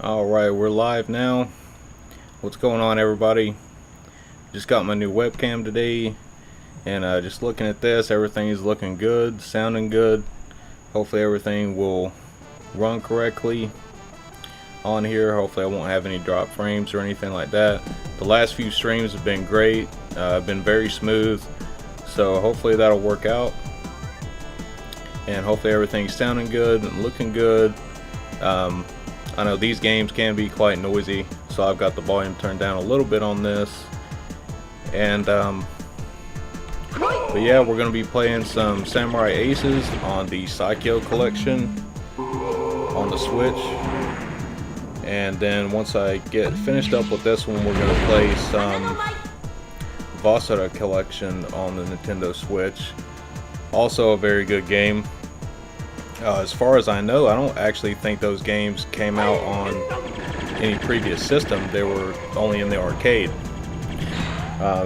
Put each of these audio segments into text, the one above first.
Alright, we're live now. What's going on, everybody? Just got my new webcam today, and just looking at this, everything is looking good, sounding good. Hopefully everything will run correctly on here. Hopefully I won't have any drop frames or anything like that. The last few streams have been great, been very smooth, so hopefully that'll work out. And hopefully everything's sounding good and looking good. I know these games can be quite noisy, so I've got the volume turned down a little bit on this. And but yeah, we're gonna be playing some Samurai Aces on the Psikyo Collection on the Switch. And then once I get finished up with this one, we're gonna play some Vasara Collection on the Nintendo Switch. Also a very good game. As far as I know, I don't actually think those games came out on any previous system. They were only in the arcade.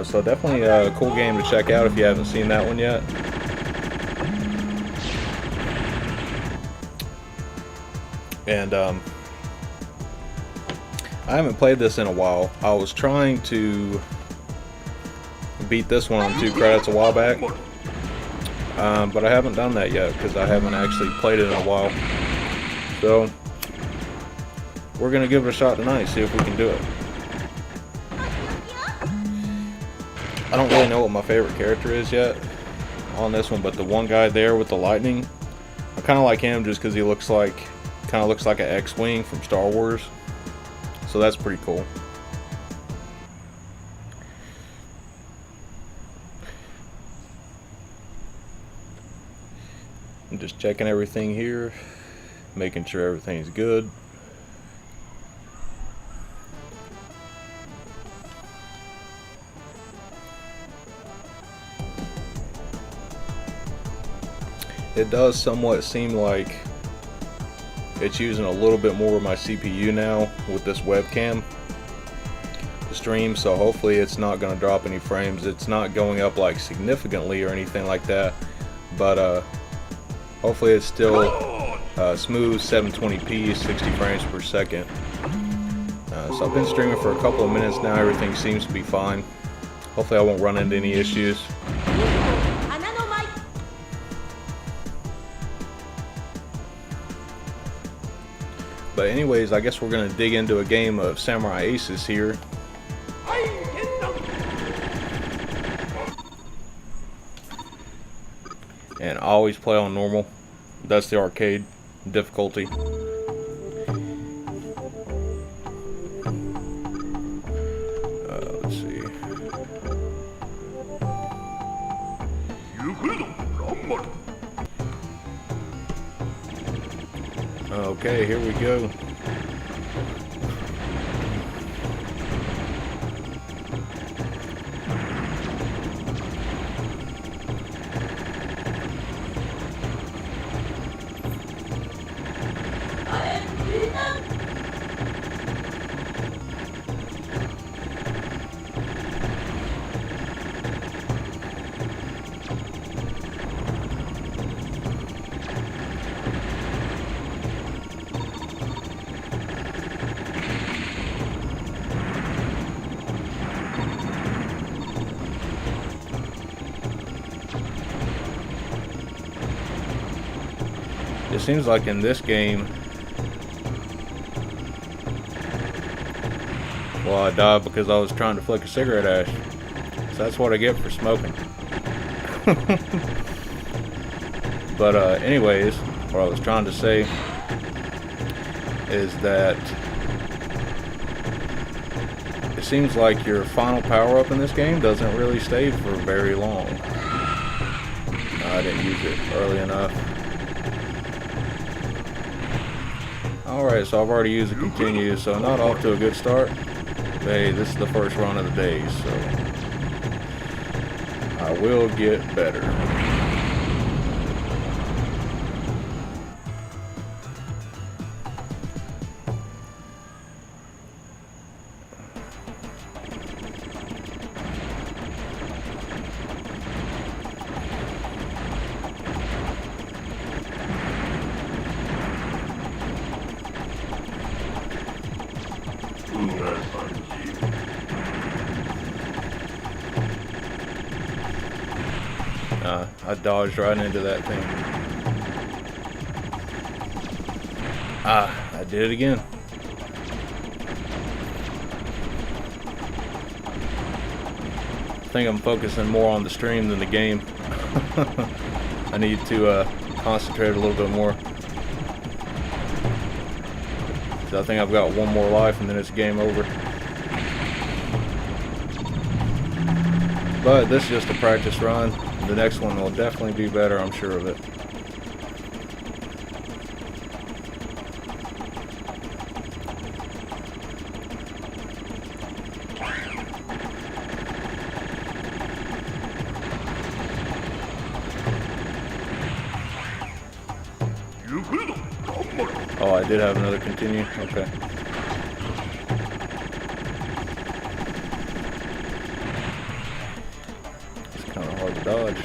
So definitely a cool game to check out if you haven't seen that one yet. And I haven't played this in a while. I was trying to beat this one on 2 credits a while back. But I haven't done that yet because I haven't actually played it in a while. So we're gonna give it a shot tonight, see if we can do it. I don't really know what my favorite character is yet on this one, but the one guy there with the lightning, I kind of like him just because he looks like, an X-Wing from Star Wars. So that's pretty cool. I'm just checking everything here, making sure everything's good. It does somewhat seem like it's using a little bit more of my CPU now with this webcam to stream, so hopefully it's not going to drop any frames. It's not going up like significantly or anything like that, but hopefully it's still smooth 720p, 60 frames per second. So I've been streaming for a couple of minutes now. Everything seems to be fine. Hopefully I won't run into any issues. But anyways, I guess we're going to dig into a game of Samurai Aces here. And I always play on normal. That's the arcade difficulty. Let's see. Okay, here we go. It seems like in this game, well, I died because I was trying to flick a cigarette ash. So that's what I get for smoking. But anyways, what I was trying to say is that it seems like your final power-up in this game doesn't really stay for very long. I didn't use it early enough. Alright, so I've already used the continue, so not off to a good start. But hey, this is the first run of the day, so I will get better. I dodged right into that thing. Ah, I did it again. I think I'm focusing more on the stream than the game. I need to concentrate a little bit more. So I think I've got one more life and then it's game over. But this is just a practice run. The next one will definitely be better, I'm sure of it. Oh, I did have another continue? Okay. It's kind of hard to dodge.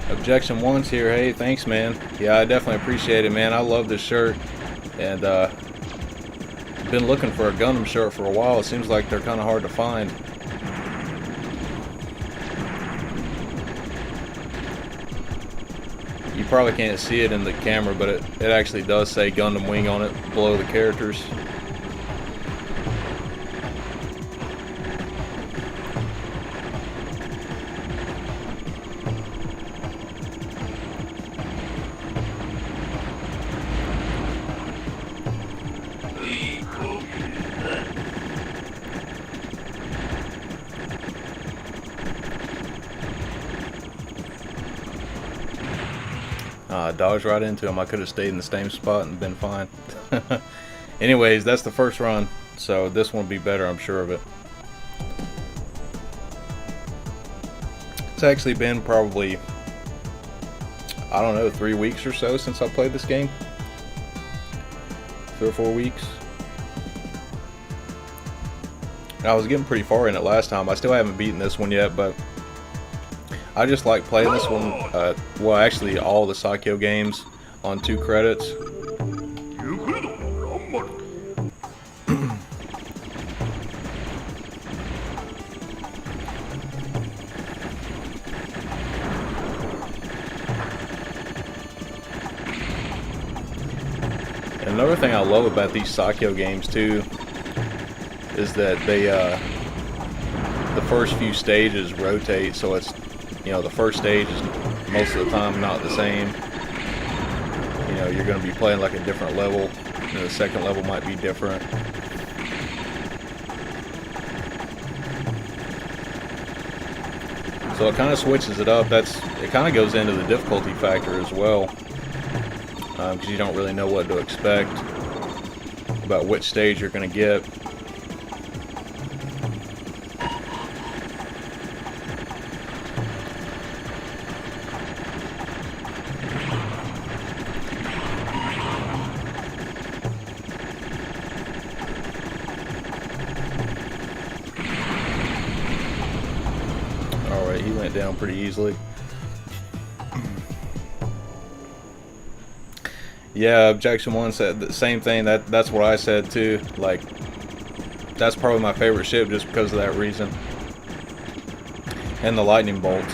Objection One's here. Hey, thanks, man. Yeah, I definitely appreciate it, man. I love this shirt, and been looking for a Gundam shirt for a while. It seems like they're kind of hard to find. You probably can't see it in the camera, but it actually does say Gundam Wing on it below the characters. Dodged right into him. I could have stayed in the same spot and been fine. Anyways, that's the first run, so this one will be better, I'm sure of it. It's actually been probably, I don't know, 3 weeks or so since I played this game. 3 or 4 weeks. I was getting pretty far in it last time. I still haven't beaten this one yet, but I just like playing this one, well, actually all the Psikyo games on 2 credits. And another thing I love about these Psikyo games too is that they, the first few stages rotate, so it's, you know, the first stage is most of the time not the same. You know, you're going to be playing like a different level, and the second level might be different. So it kind of switches it up. It kind of goes into the difficulty factor as well, because you don't really know what to expect about which stage you're going to get. He went down pretty easily. Yeah, Objection One said the same thing. That's what I said too. Like, that's probably my favorite ship just because of that reason. And the lightning bolts.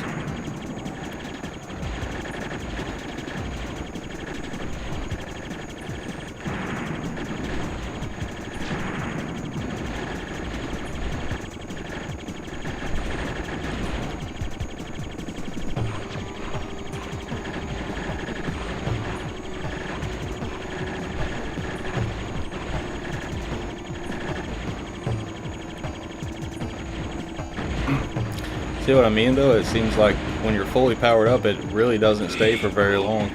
See what I mean though? It seems like when you're fully powered up, it really doesn't stay for very long.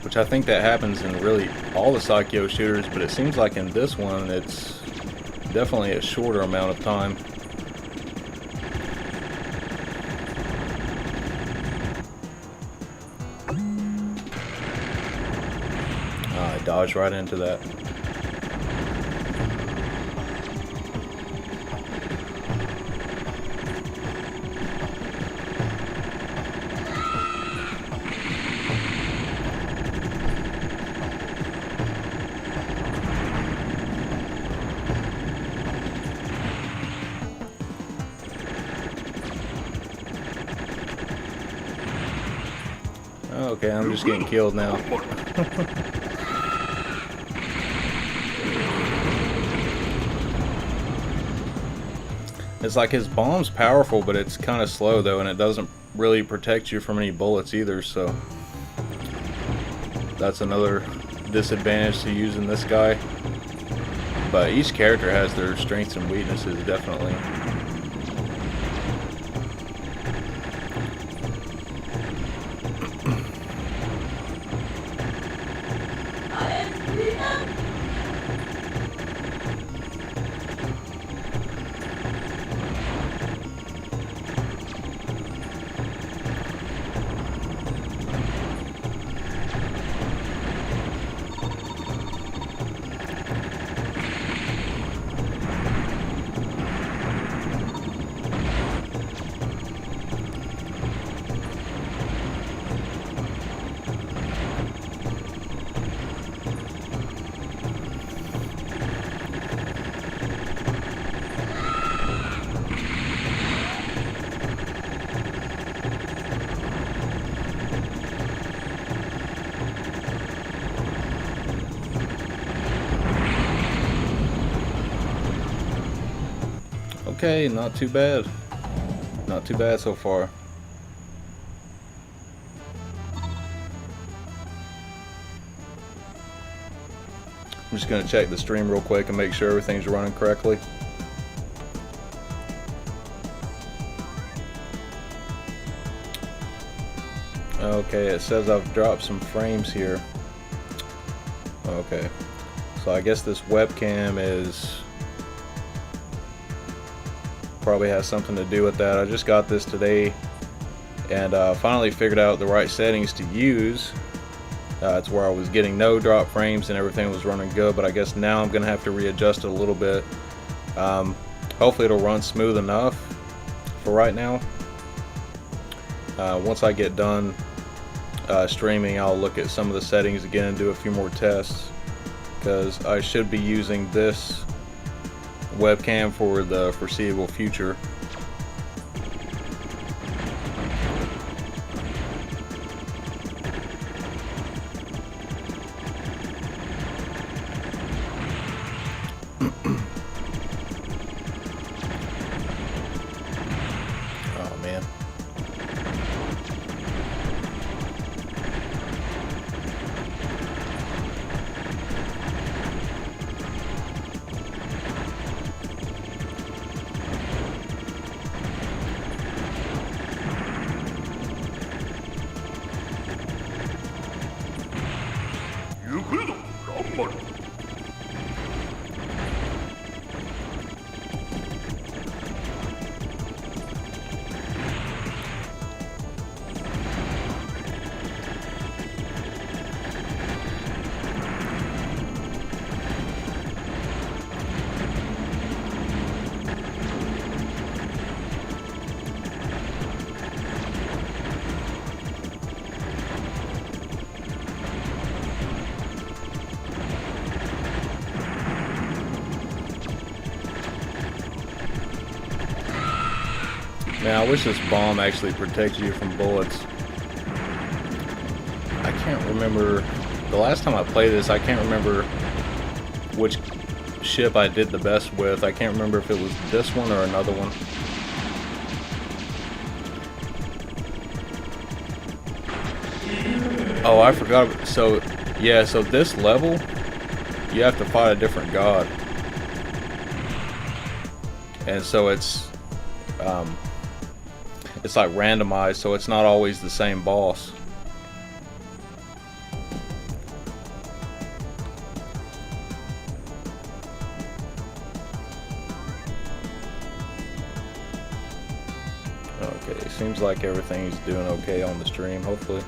Which I think that happens in really all the Psikyo shooters, but it seems like in this one, it's definitely a shorter amount of time. Dodged right into that. Okay, I'm just getting killed now. It's like his bomb's powerful, but it's kind of slow though, and it doesn't really protect you from any bullets either, so that's another disadvantage to using this guy. But each character has their strengths and weaknesses, definitely. Okay, not too bad. Not too bad so far. I'm just going to check the stream real quick and make sure everything's running correctly. Okay, it says I've dropped some frames here. Okay, so I guess this webcam is probably has something to do with that. I just got this today and finally figured out the right settings to use. It's where I was getting no drop frames and everything was running good, but I guess now I'm gonna have to readjust it a little bit. Hopefully it'll run smooth enough for right now. Once I get done streaming, I'll look at some of the settings again and do a few more tests, because I should be using this webcam for the foreseeable future. Oh man. Man, I wish this bomb actually protects you from bullets. I can't remember, the last time I played this, I can't remember which ship I did the best with. I can't remember if it was this one or another one. Oh, I forgot. So, yeah, so this level, you have to fight a different god. And so it's like randomized, so it's not always the same boss. Okay, seems like everything's doing okay on the stream, hopefully.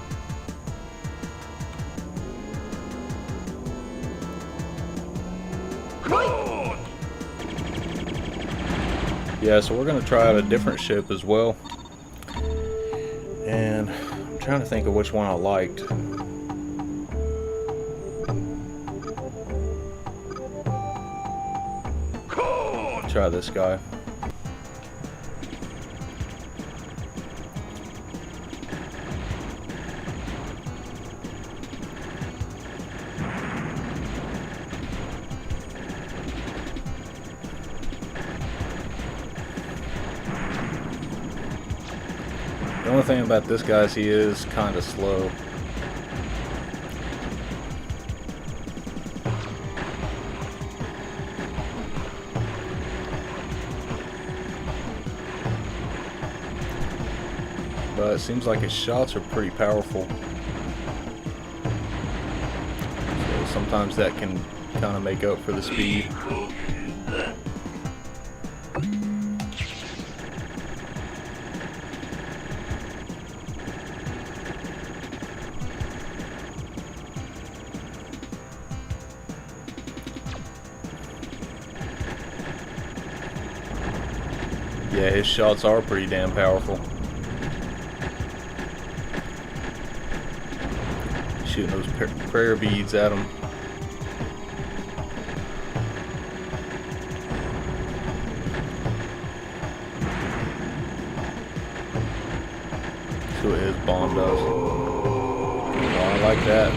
Yeah, so we're gonna try out a different ship as well, and I'm trying to think of which one I liked. Try this guy. The only thing about this guy is he is kind of slow. But it seems like his shots are pretty powerful. So sometimes that can kind of make up for the speed. Yeah, his shots are pretty damn powerful. Shooting those prayer beads at him. See what his bomb does. Oh, I like that.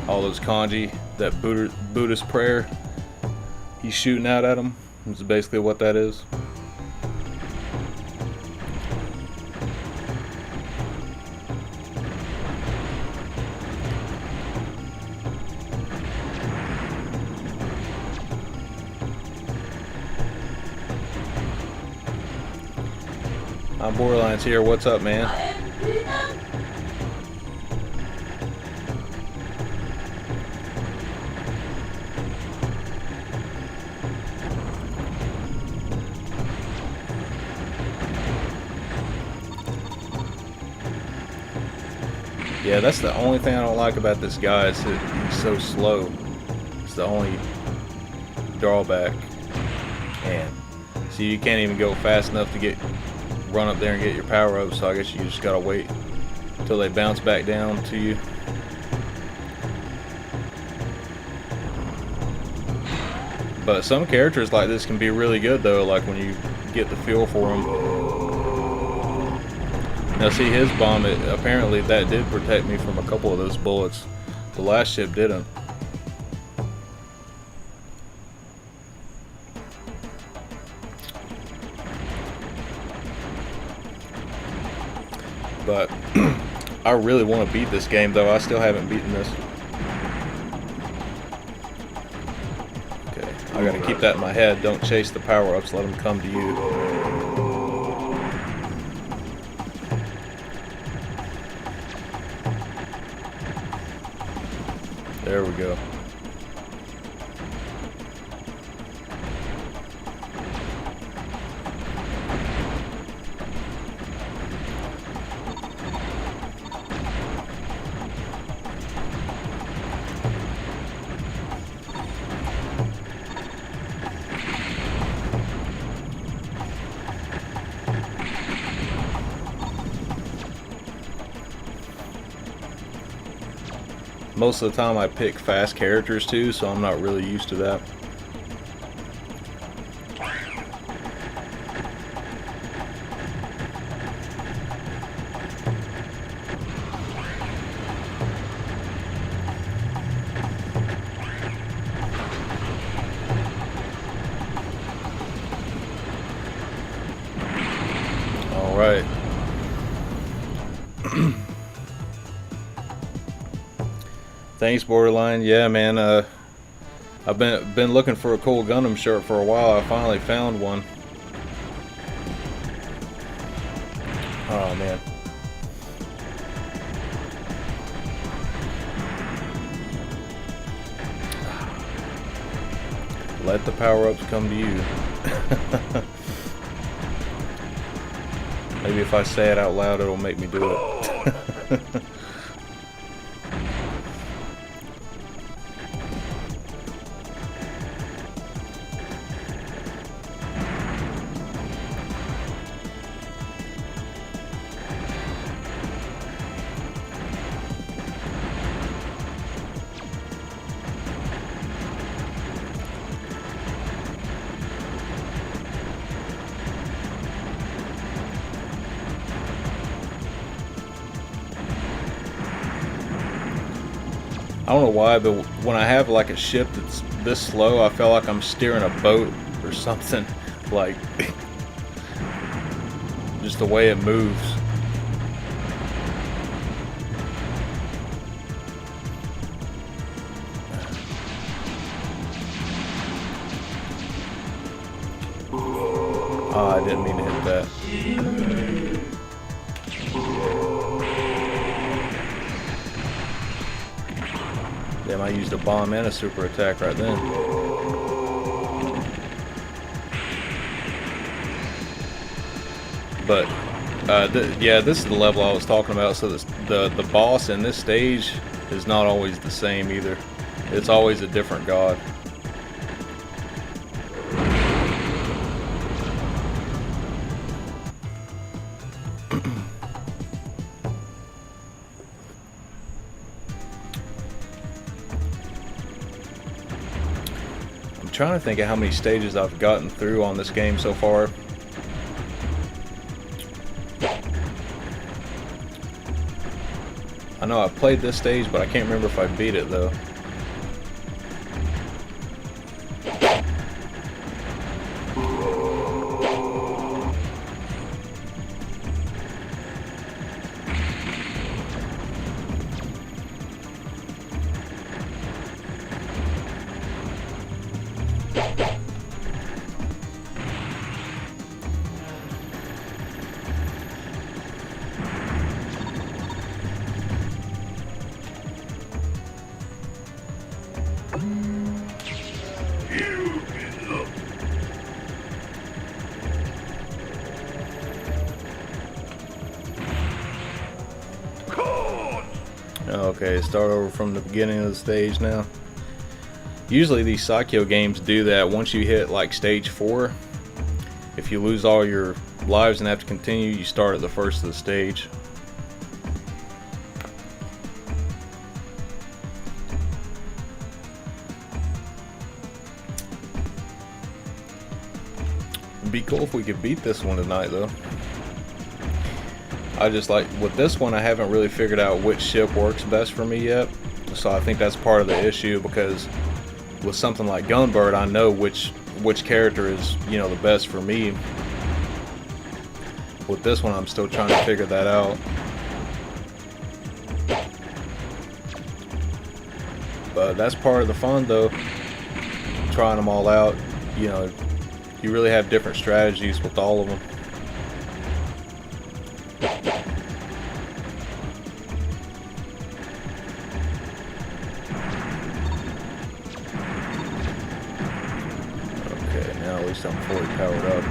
All those kanji, that Buddhist prayer he's shooting out at him. Is basically what that is. Borderline's here. What's up, man? Yeah, that's the only thing I don't like about this guy is that he's so slow. It's the only drawback. And see, you can't even go fast enough to run up there and get your power up, so I guess you just gotta wait until they bounce back down to you. But some characters like this can be really good though, like when you get the feel for them. Now see, his bomb, apparently that did protect me from a couple of those bullets. The last ship didn't. But I really want to beat this game though. I still haven't beaten this. Okay, I gotta keep that in my head. Don't chase the power-ups, let them come to you. There we go. Most of the time I pick fast characters too, so I'm not really used to that. All right. Thanks, Borderline. Yeah, man. I've been looking for a cool Gundam shirt for a while. I finally found one. Oh man. Let the power-ups come to you. Maybe if I say it out loud, it'll make me do it. I don't know why, but when I have like a ship that's this slow, I feel like I'm steering a boat or something. Like, just the way it moves. Oh, I didn't mean to hit that. Damn, I used a bomb and a super attack right then. But, yeah, this is the level I was talking about. So the boss in this stage is not always the same either. It's always a different god. I'm trying to think of how many stages I've gotten through on this game so far. I know I played this stage, but I can't remember if I beat it though. Okay, start over from the beginning of the stage now. Usually these Psikyo games do that. Once you hit like stage 4, if you lose all your lives and have to continue, you start at the first of the stage. It'd be cool if we could beat this one tonight though. I just like, with this one I haven't really figured out which ship works best for me yet. So I think that's part of the issue, because with something like Gunbird I know which character is, you know, the best for me. With this one I'm still trying to figure that out. But that's part of the fun though, trying them all out. You know, you really have different strategies with all of them. I'm fully powered up.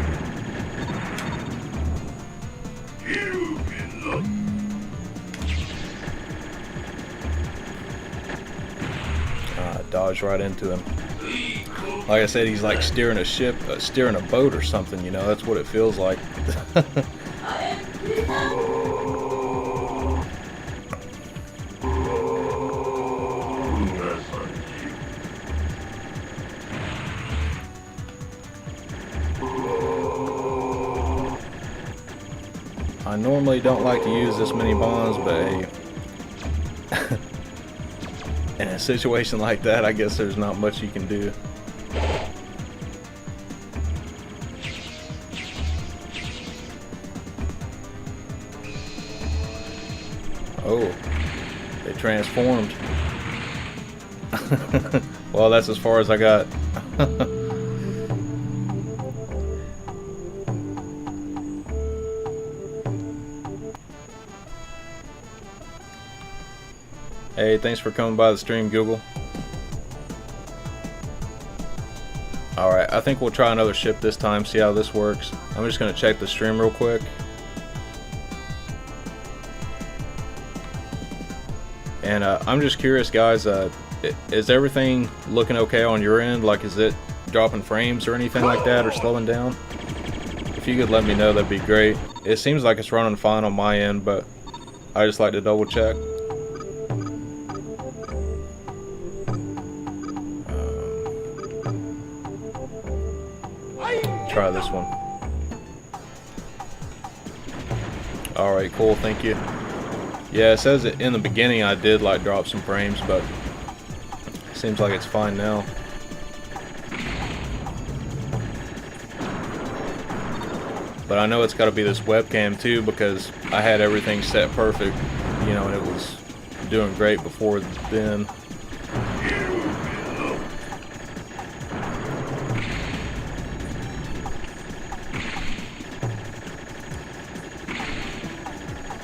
Dodge right into him. Like I said, he's like steering a ship, steering a boat or something, you know, that's what it feels like. I normally don't like to use this many bombs, but hey, in a situation like that, I guess there's not much you can do. Oh, they transformed. Well, that's as far as I got. Hey, thanks for coming by the stream, Google. Alright, I think we'll try another ship this time, see how this works. I'm just going to check the stream real quick. And I'm just curious, guys, is everything looking okay on your end? Like, is it dropping frames or anything like that, or slowing down? If you could let me know, that'd be great. It seems like it's running fine on my end, but I just like to double check. Try this one. Alright, cool, thank you. Yeah, it says that in the beginning I did like drop some frames, but Seems like it's fine now. But I know it's got to be this webcam too, because I had everything set perfect, you know, and it was doing great before then.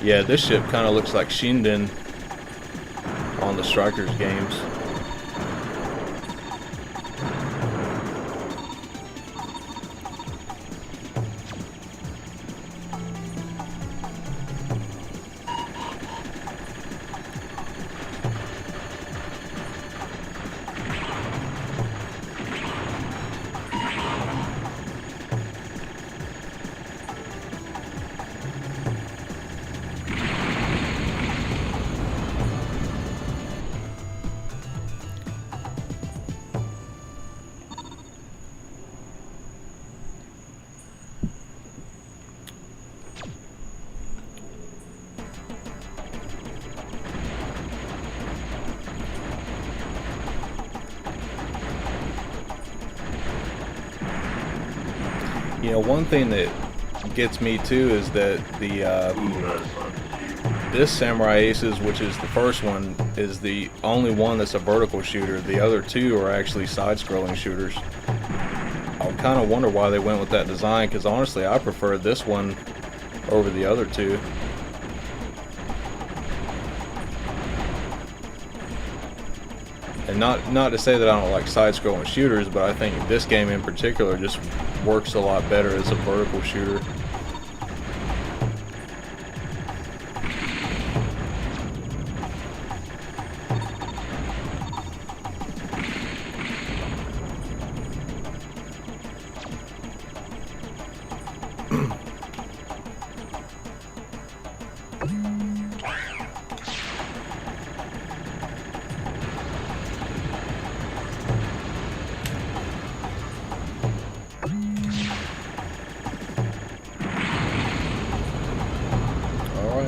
Yeah, this ship kind of looks like Shinden on the Strikers games. You know, one thing that gets me too is that the this Samurai Aces, which is the first one, is the only one that's a vertical shooter. The other two are actually side-scrolling shooters. I kind of wonder why they went with that design, because honestly I prefer this one over the other two. And not to say that I don't like side-scrolling shooters, but I think this game in particular just works a lot better as a vertical shooter.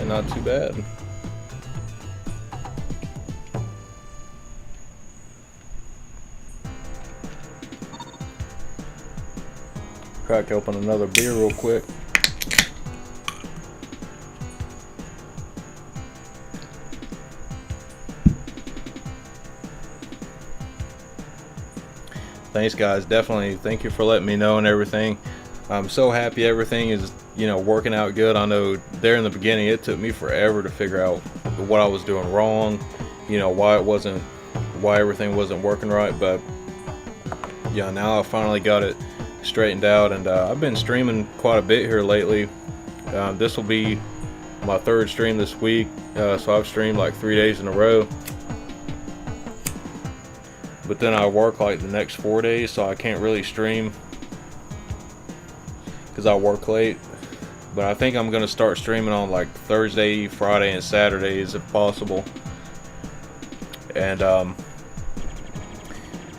Not too bad. Crack open another beer real quick. Thanks guys, definitely thank you for letting me know and everything. I'm so happy everything is, you know, working out good. I know there in the beginning it took me forever to figure out what I was doing wrong, you know, why everything wasn't working right, but yeah, now I finally got it straightened out, and I've been streaming quite a bit here lately. This will be my third stream this week, so I've streamed like 3 days in a row, but then I work like the next 4 days, so I can't really stream because I work late. But I think I'm gonna start streaming on like Thursday, Friday, and Saturdays if possible. And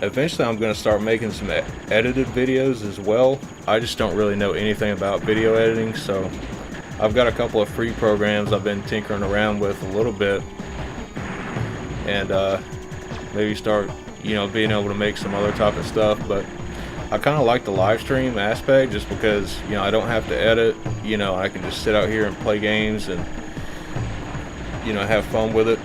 eventually I'm gonna start making some edited videos as well. I just don't really know anything about video editing, so I've got a couple of free programs I've been tinkering around with a little bit, and maybe start, you know, being able to make some other type of stuff. But I kind of like the live stream aspect just because, you know, I don't have to edit, you know, I can just sit out here and play games and, you know, have fun with it.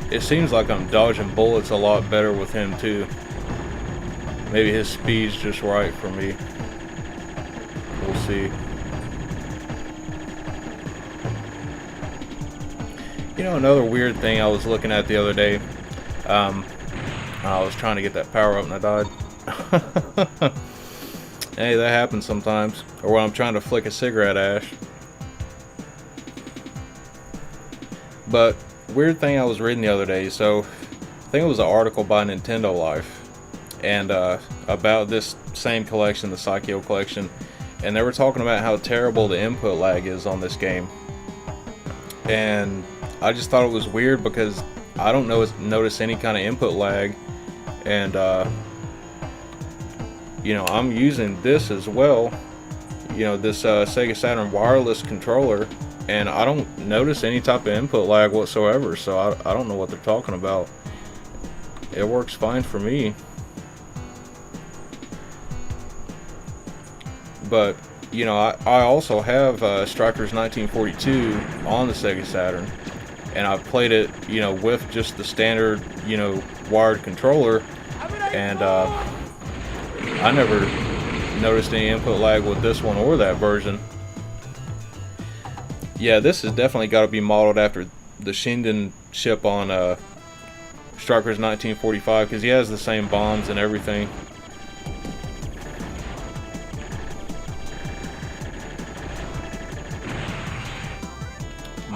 It seems like I'm dodging bullets a lot better with him too. Maybe his speed's just right for me. We'll see. You know, another weird thing I was looking at the other day, I was trying to get that power up and I died. Hey, that happens sometimes. Or when I'm trying to flick a cigarette ash. But weird thing I was reading the other day, so I think it was an article by Nintendo Life, and about this same collection, the Psikyo Collection, and they were talking about how terrible the input lag is on this game. And I just thought it was weird because I don't notice any kind of input lag, and you know, I'm using this as well, you know, this Sega Saturn wireless controller, and I don't notice any type of input lag whatsoever, so I don't know what they're talking about. It works fine for me. But you know, I also have Strikers 1942 on the Sega Saturn, and I've played it, you know, with just the standard, you know, wired controller, and I never noticed any input lag with this one or that version. Yeah, this has definitely got to be modeled after the Shinden chip on Strikers 1945, because he has the same bonds and everything.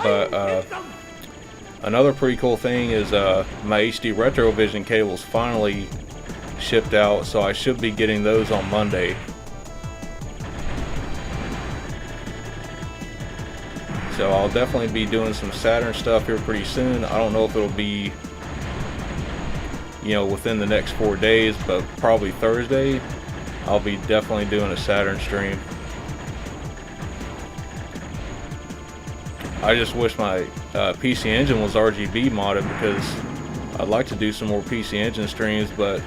But another pretty cool thing is my HD Retrovision cables finally shipped out, so I should be getting those on Monday. So I'll definitely be doing some Saturn stuff here pretty soon. I don't know if it'll be, you know, within the next 4 days, but probably Thursday I'll be definitely doing a Saturn stream. I just wish my PC Engine was RGB modded, because I'd like to do some more PC Engine streams, but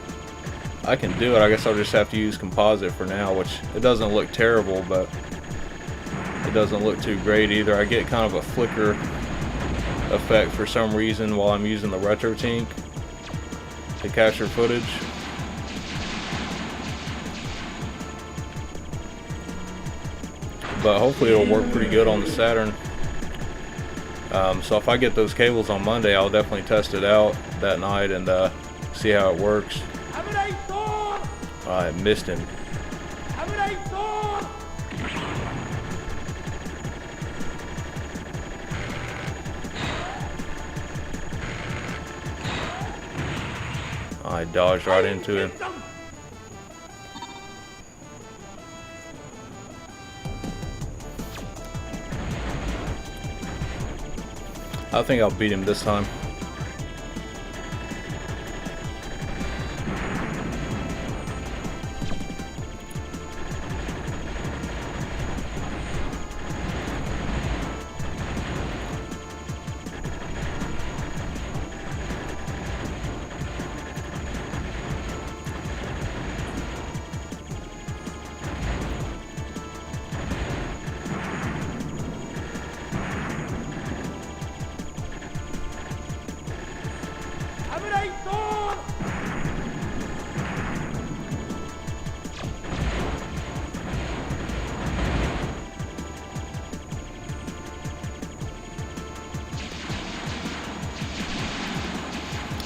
I can do it. I guess I'll just have to use composite for now, which it doesn't look terrible, but it doesn't look too great either. I get kind of a flicker effect for some reason while I'm using the RetroTink to capture footage. But hopefully it'll work pretty good on the Saturn. So if I get those cables on Monday, I'll definitely test it out that night and see how it works. I missed him. I dodged right into him. I think I'll beat him this time.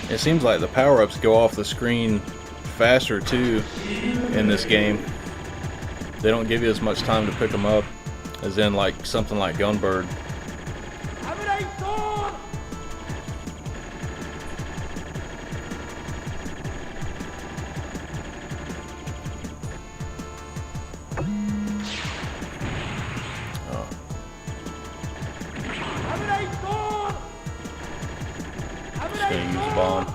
It seems like the power-ups go off the screen faster too in this game. They don't give you as much time to pick them up as in like something like Gunbird. Gonna use a bomb.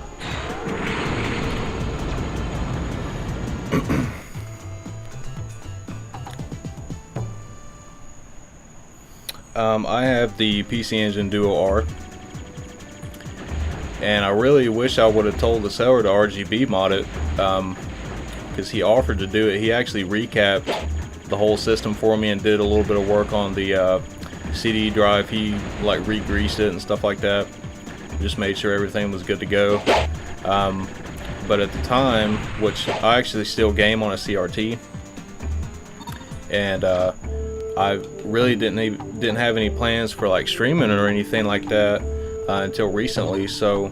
I have the PC Engine Duo R, and I really wish I would have told the seller to RGB mod it, because he offered to do it. He actually recapped the whole system for me and did a little bit of work on the CD drive. He like re-greased it and stuff like that. Just made sure everything was good to go. But at the time, which I actually still game on a CRT, and I really didn't have any plans for like streaming or anything like that until recently. So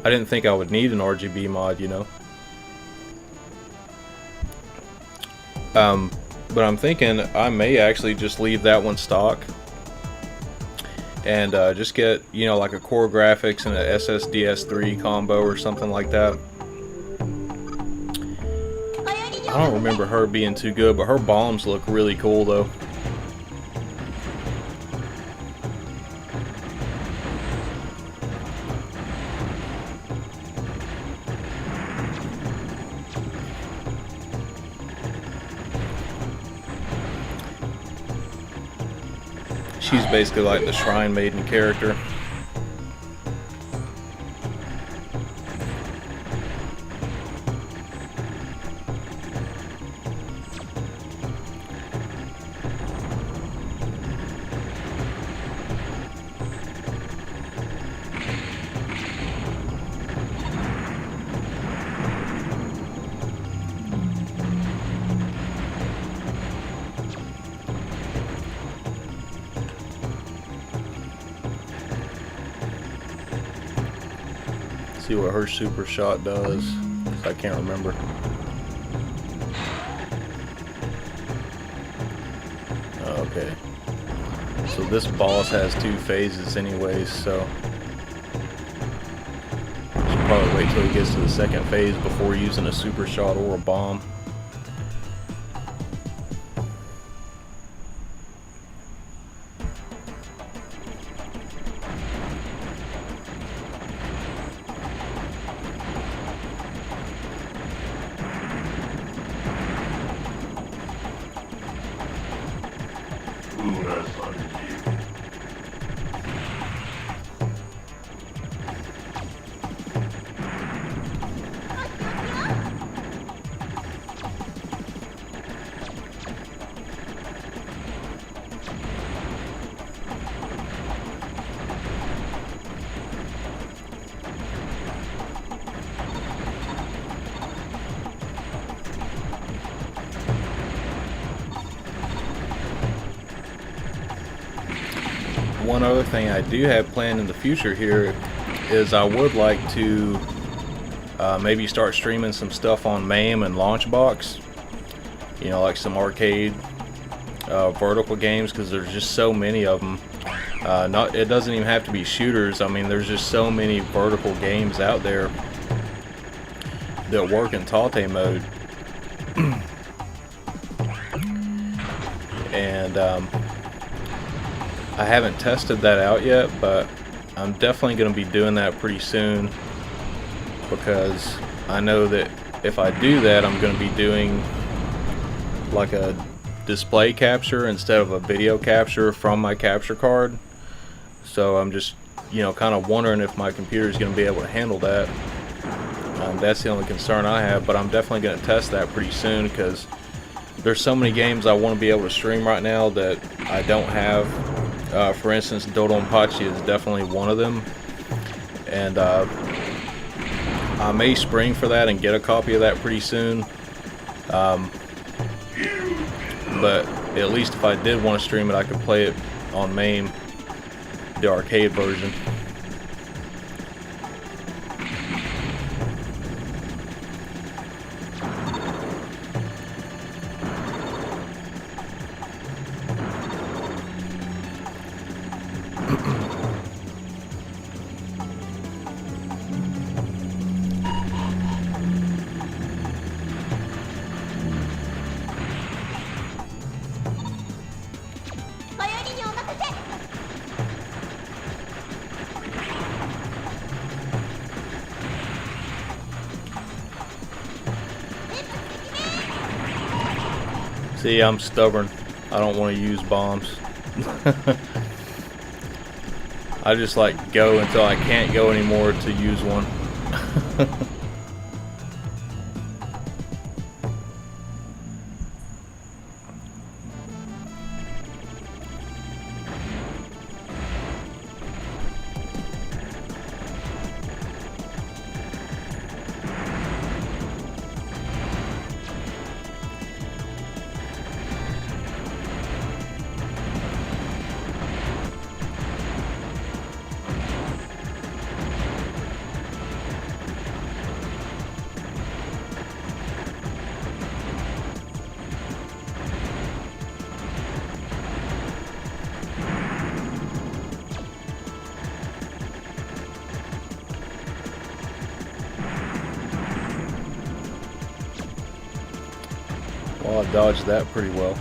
I didn't think I would need an RGB mod, you know. But I'm thinking I may actually just leave that one stock and just get, you know, like a core graphics and a SSDS3 combo or something like that. I don't remember her being too good, but her bombs look really cool though. She's basically like the Shrine Maiden character. See what her super shot does. I can't remember. Okay. So this boss has 2 phases anyways, so should probably wait till he gets to the 2nd phase before using a super shot or a bomb. One other thing I do have planned in the future here is I would like to maybe start streaming some stuff on MAME and Launchbox. You know, like some arcade vertical games, because there's just so many of them. It doesn't even have to be shooters. I mean, there's just so many vertical games out there that work in Tate mode. And I haven't tested that out yet, but I'm definitely going to be doing that pretty soon, because I know that if I do that, I'm going to be doing like a display capture instead of a video capture from my capture card. So I'm just, you know, kind of wondering if my computer is going to be able to handle that. That's the only concern I have, but I'm definitely going to test that pretty soon, because there's so many games I want to be able to stream right now that I don't have. For instance, Dodonpachi is definitely one of them, and I may spring for that and get a copy of that pretty soon. But at least if I did want to stream it, I could play it on MAME, the arcade version. See, I'm stubborn. I don't want to use bombs. I just like go until I can't go anymore to use one. Oh, I dodged that pretty well.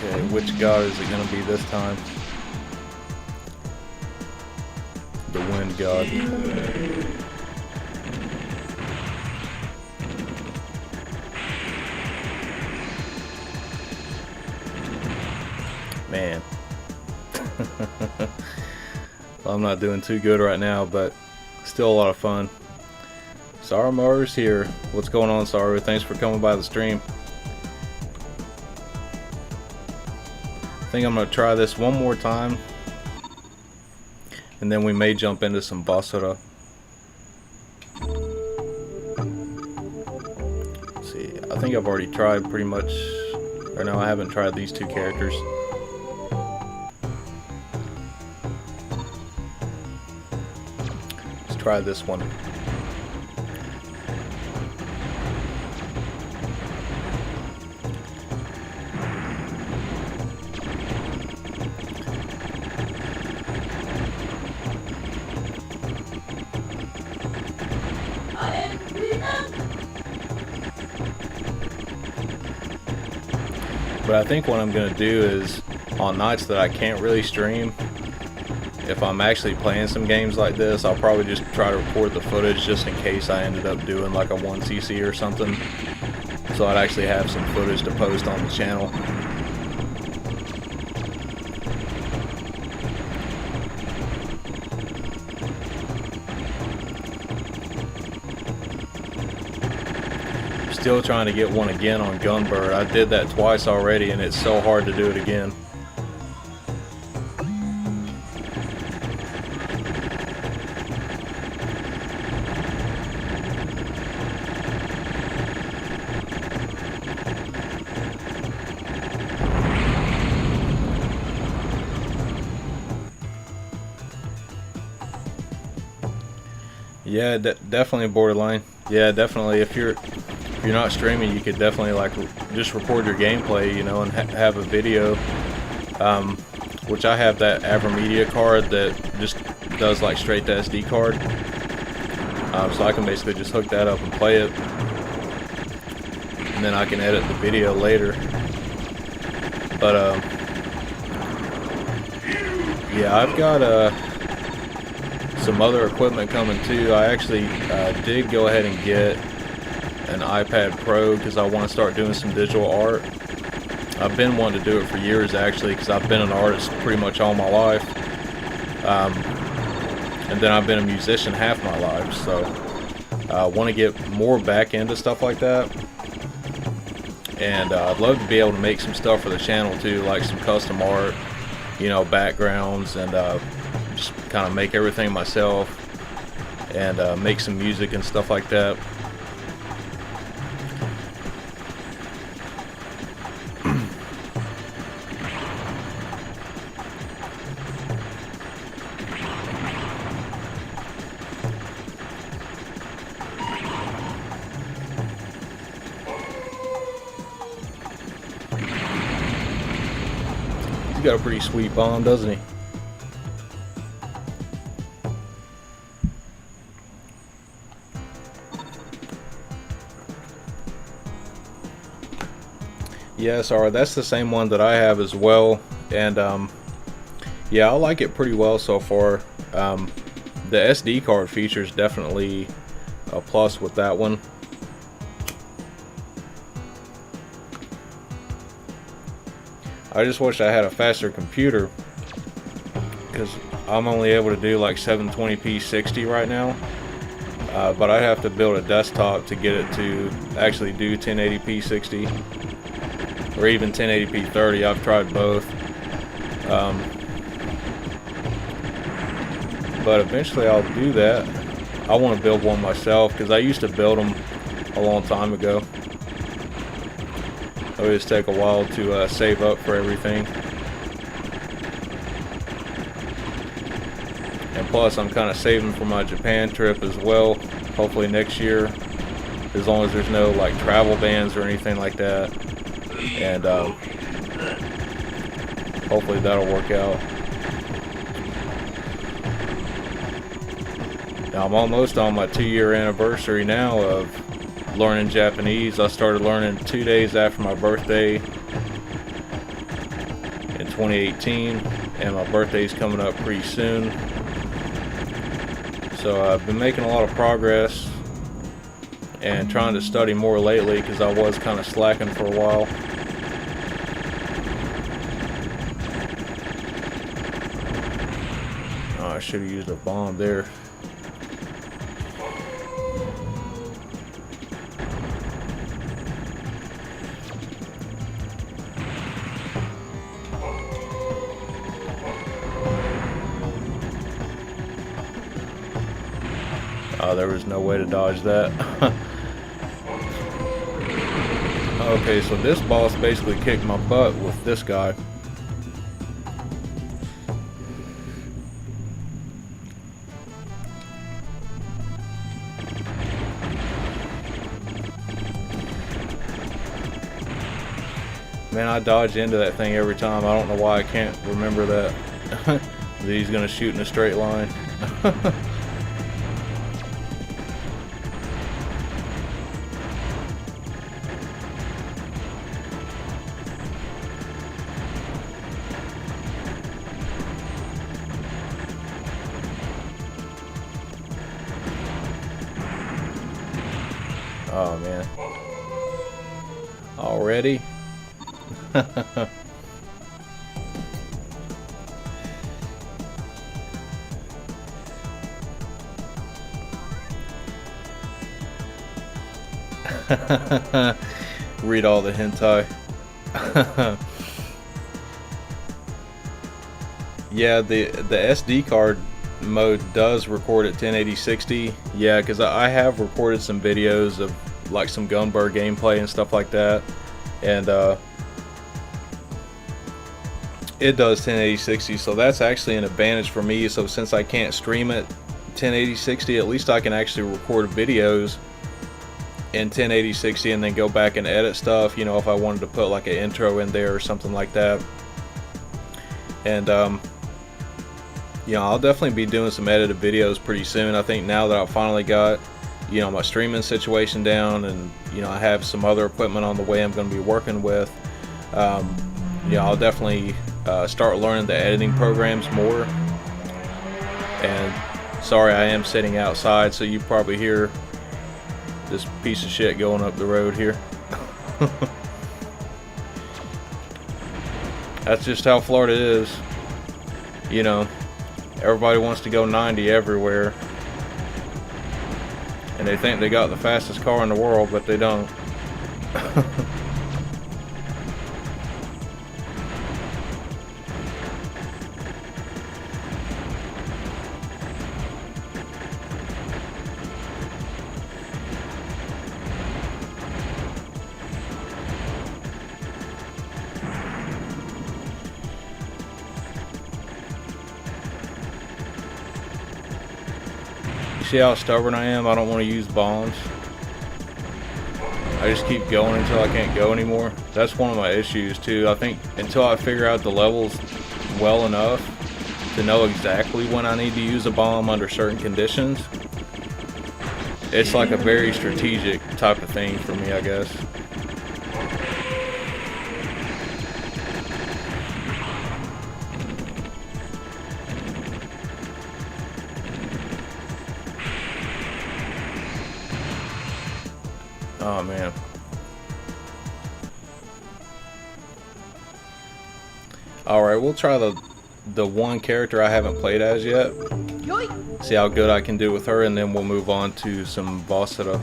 Okay, which god is it going to be this time? The wind god. Man. I'm not doing too good right now, but still a lot of fun. Sarumaru's here. What's going on, Saru? Thanks for coming by the stream. I think I'm going to try this one more time, and then we may jump into some Vasara. Let's see, I think I've already tried pretty much, or no, I haven't tried these two characters. Let's try this one. But I think what I'm going to do is, on nights that I can't really stream, if I'm actually playing some games like this, I'll probably just try to record the footage just in case I ended up doing like a 1cc or something. So I'd actually have some footage to post on the channel. Still trying to get one again on Gunbird. I did that twice already and it's so hard to do it again. Yeah, definitely borderline. Yeah, definitely. If you're not streaming, you could definitely like just record your gameplay, you know, and have a video. Which I have that AverMedia card that just does like straight to SD card. So I can basically just hook that up and play it, and then I can edit the video later. But yeah, I've got some other equipment coming too. I actually did go ahead and get an iPad Pro because I want to start doing some digital art. I've been wanting to do it for years actually, because I've been an artist pretty much all my life, and then I've been a musician half my life, so I want to get more back into stuff like that. And I'd love to be able to make some stuff for the channel too, like some custom art, you know, backgrounds, and just kind of make everything myself, and make some music and stuff like that. He's got a pretty sweet bomb, doesn't he? Yeah, sorry, that's the same one that I have as well, and yeah, I like it pretty well so far. The SD card feature is definitely a plus with that one. I just wish I had a faster computer, because I'm only able to do like 720p 60 right now, but I have to build a desktop to get it to actually do 1080p 60 or even 1080p 30. I've tried both, but eventually I'll do that. I want to build one myself because I used to build them a long time ago. It would just take a while to save up for everything. And plus, I'm kind of saving for my Japan trip as well. Hopefully next year, as long as there's no like travel bans or anything like that. And hopefully that'll work out. Now I'm almost on my 2-year anniversary now of learning Japanese. I started learning 2 days after my birthday in 2018, and my birthday's coming up pretty soon. So I've been making a lot of progress and trying to study more lately because I was kind of slacking for a while. Oh, I should have used a bomb there. Oh, there was no way to dodge that. Okay, so this boss basically kicked my butt with this guy. Man, I dodge into that thing every time. I don't know why I can't remember that. That he's gonna shoot in a straight line. Oh man. Already? Read all the hentai. Yeah, the SD card mode does record at 1080 60. Yeah, because I have recorded some videos of like some Gunbur gameplay and stuff like that, and it does 1080 60, so that's actually an advantage for me. So since I can't stream it 1080 60, at least I can actually record videos in 1080 60 and then go back and edit stuff, you know, if I wanted to put like an intro in there or something like that. And you know, I'll definitely be doing some edited videos pretty soon. I think now that I've finally got, you know, my streaming situation down, and you know, I have some other equipment on the way I'm going to be working with, yeah, I'll definitely start learning the editing programs more. And sorry, I am sitting outside, so you probably hear this piece of shit going up the road here. That's just how Florida is. You know, everybody wants to go 90 everywhere, and they think they got the fastest car in the world, but they don't. See how stubborn I am? I don't want to use bombs. I just keep going until I can't go anymore. That's one of my issues too. I think until I figure out the levels well enough to know exactly when I need to use a bomb under certain conditions, it's like a very strategic type of thing for me, I guess. Oh man. Alright, we'll try the one character I haven't played as yet. See how good I can do with her, and then we'll move on to some Vasara.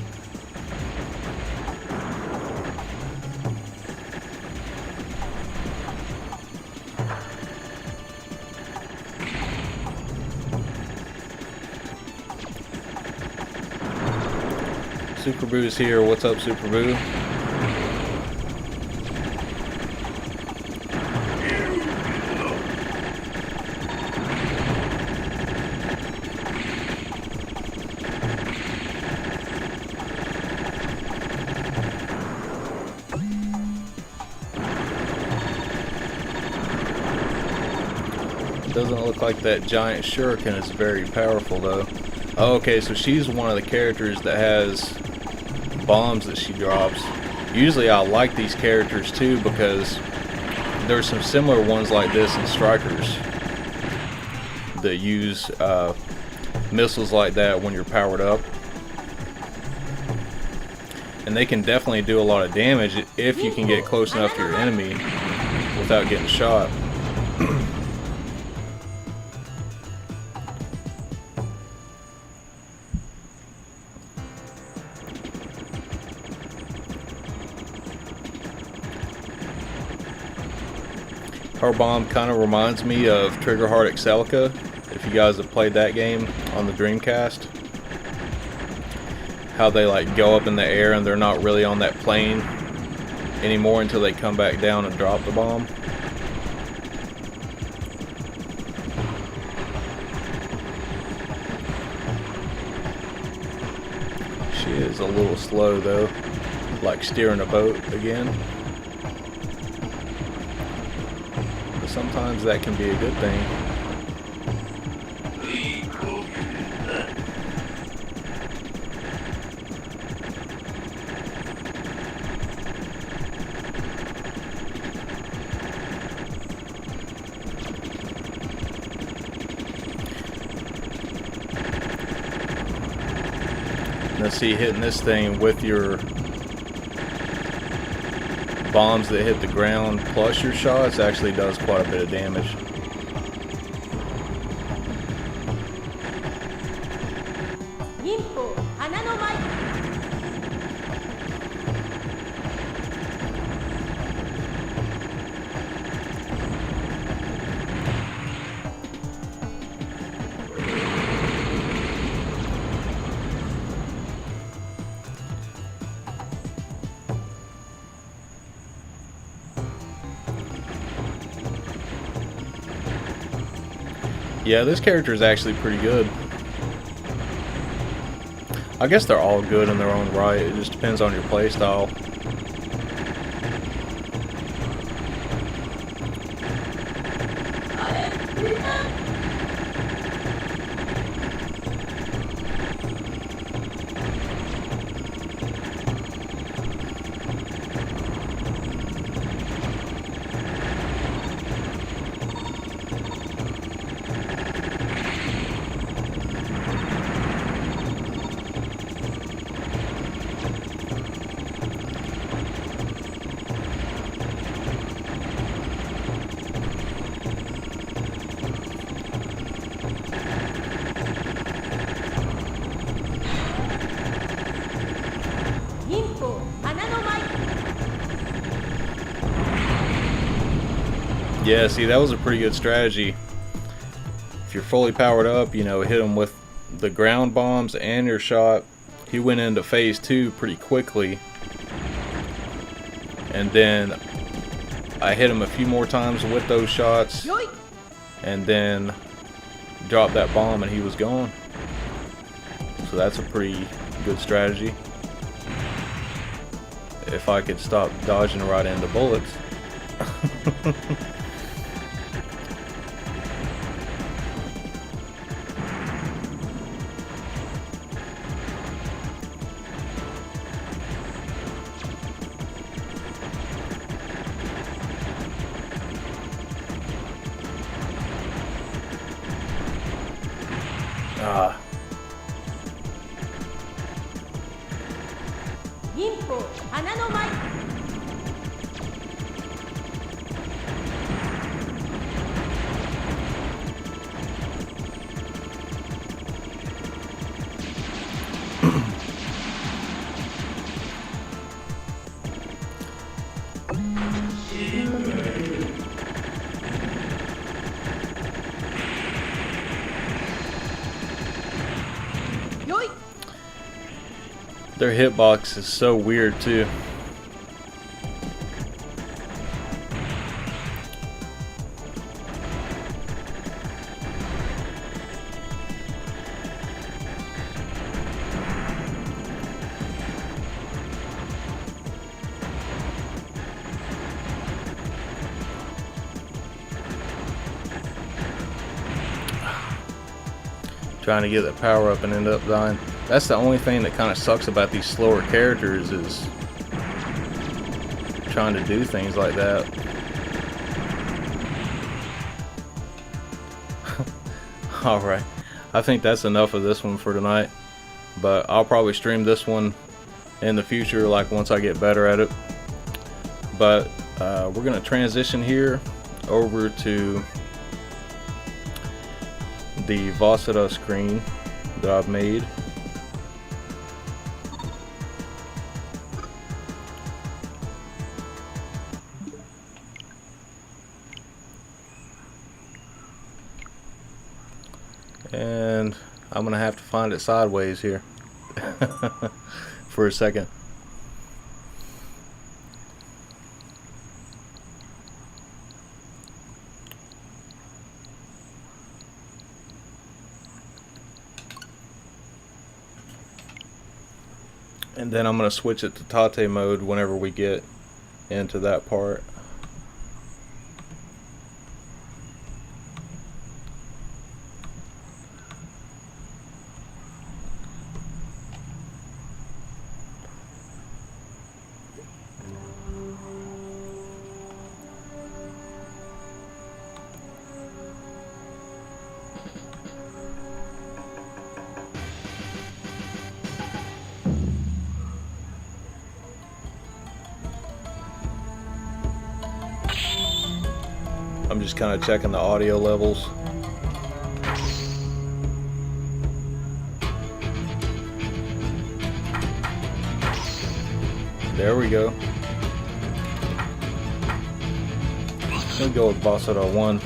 Super Boo's here. What's up, Super Boo? Doesn't look like that giant shuriken is very powerful though. Oh, okay, so she's one of the characters that has bombs that she drops. Usually I like these characters too because there's some similar ones like this in Strikers that use missiles like that when you're powered up. And they can definitely do a lot of damage if you can get close enough to your enemy without getting shot. Her bomb kind of reminds me of Triggerheart Excelica, if you guys have played that game on the Dreamcast. How they like go up in the air and they're not really on that plane anymore until they come back down and drop the bomb. She is a little slow though, like steering a boat again. Sometimes that can be a good thing. Let's see, hitting this thing with your bombs that hit the ground plus your shots actually does quite a bit of damage. Yeah, this character is actually pretty good. I guess they're all good in their own right. It just depends on your playstyle. Yeah, see, that was a pretty good strategy. If you're fully powered up, you know, hit him with the ground bombs and your shot. He went into phase 2 pretty quickly. And then I hit him a few more times with those shots. And then dropped that bomb and he was gone. So that's a pretty good strategy. If I could stop dodging right into bullets. Their hitbox is so weird too. Trying to get the power up and end up dying. That's the only thing that kind of sucks about these slower characters, is trying to do things like that. Alright, I think that's enough of this one for tonight, but I'll probably stream this one in the future, like once I get better at it. But we're going to transition here over to the Vasara screen that I've made. And I'm gonna have to find it sideways here for a second. And then I'm going to switch it to Tate mode whenever we get into that part. I'm just kind of checking the audio levels. There we go. We'll go with Vasara 1.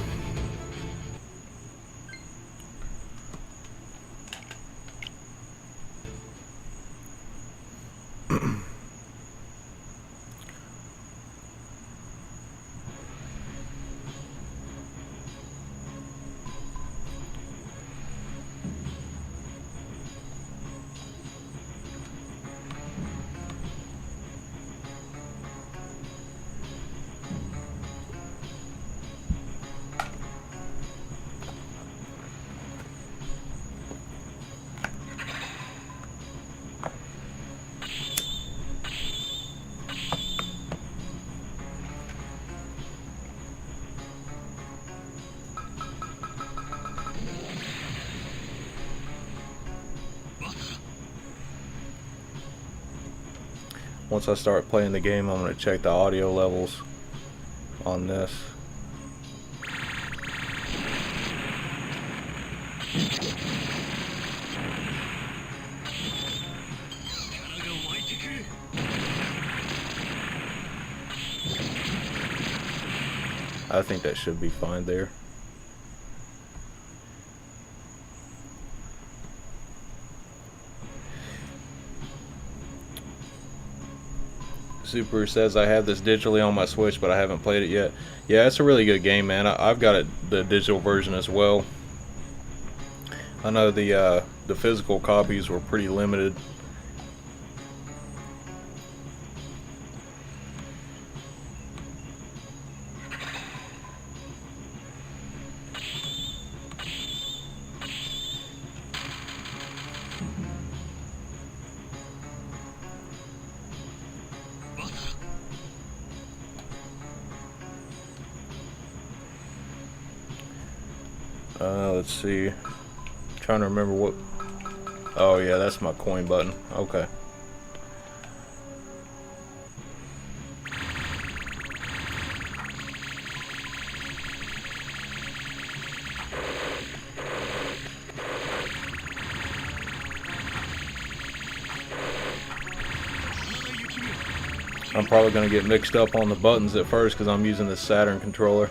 Once I start playing the game, I'm going to check the audio levels on this. I think that should be fine there. Super says I have this digitally on my Switch, but I haven't played it yet. Yeah, it's a really good game, man. I've got it, the digital version as well. I know the physical copies were pretty limited. Let's see. Trying to remember what. Oh yeah, that's my coin button. Okay. I'm probably going to get mixed up on the buttons at first because I'm using the Saturn controller.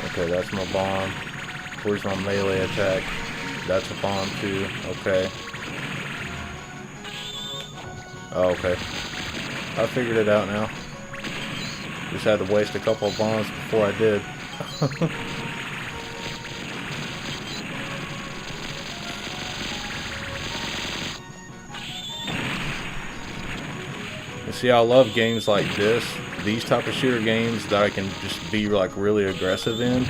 Okay, that's my bomb. Where's my melee attack? That's a bomb too. Okay. Oh, okay. I figured it out now. Just had to waste a couple of bombs before I did. You see, I love games like this. These type of shooter games that I can just be like really aggressive in.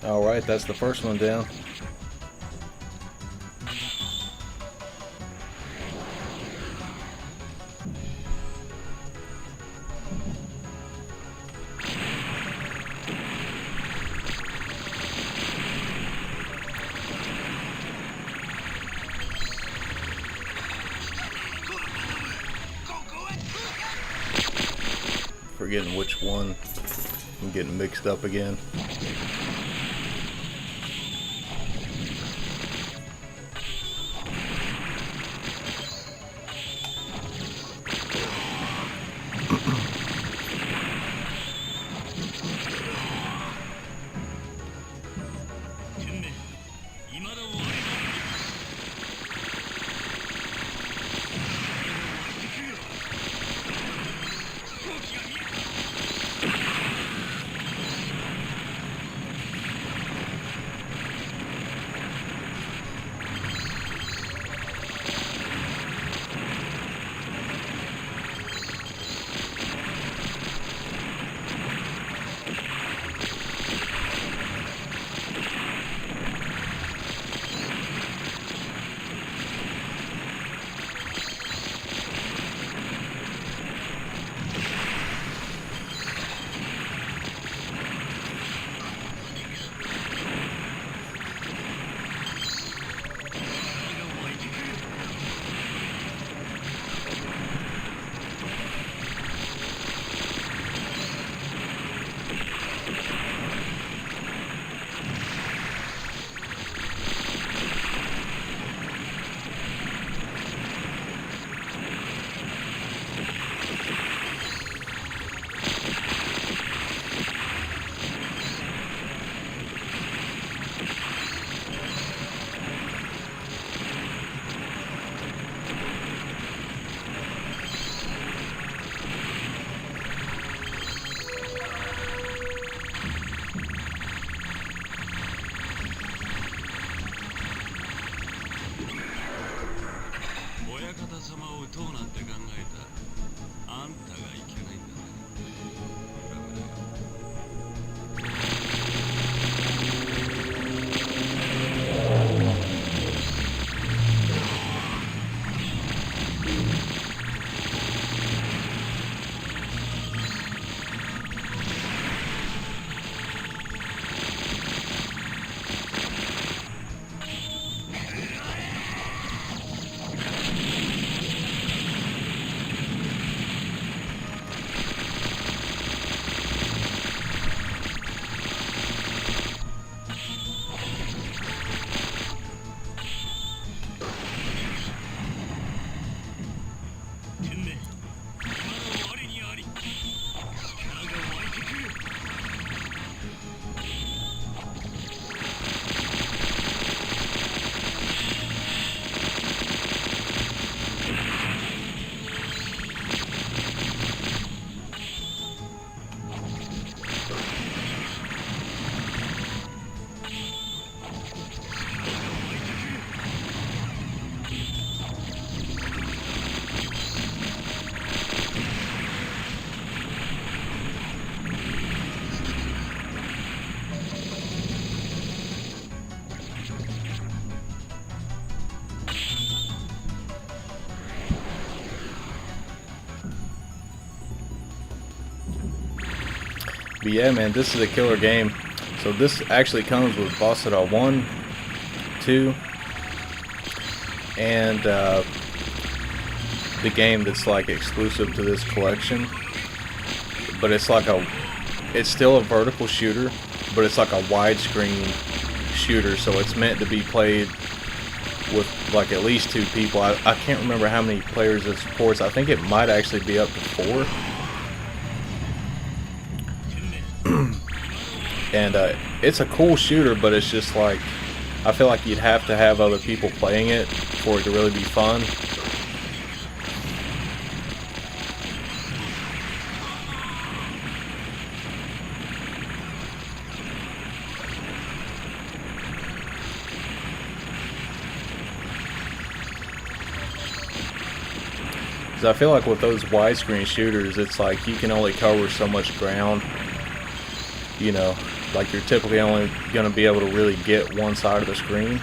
Alright, that's the first one down. Forgetting which one. I'm getting mixed up again. But yeah, man, this is a killer game. So this actually comes with Vasara 1, 2, and the game that's like exclusive to this collection. But it's like it's still a vertical shooter, but it's like a widescreen shooter, so it's meant to be played with like at least 2 people. I can't remember how many players it supports. I think it might actually be up to 4. And it's a cool shooter, but it's just like, I feel like you'd have to have other people playing it for it to really be fun. Because I feel like with those widescreen shooters, it's like you can only cover so much ground. You know, like you're typically only going to be able to really get one side of the screen.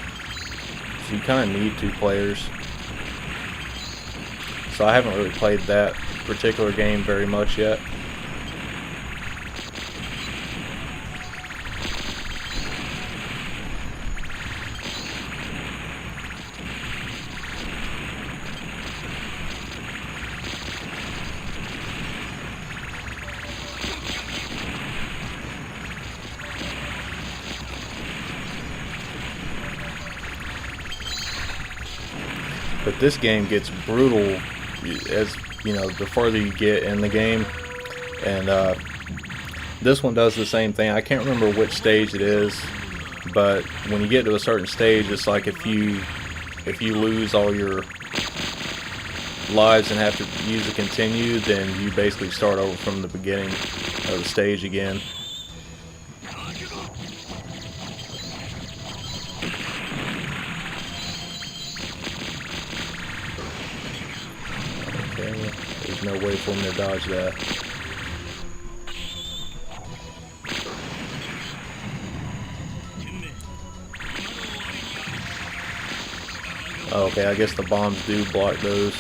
So you kind of need 2 players. So I haven't really played that particular game very much yet. But this game gets brutal as, you know, the further you get in the game. And this one does the same thing. I can't remember which stage it is, but when you get to a certain stage, it's like if you lose all your lives and have to use a continue, then you basically start over from the beginning of the stage again. There's no way for him to dodge that. Okay, I guess the bombs do block those.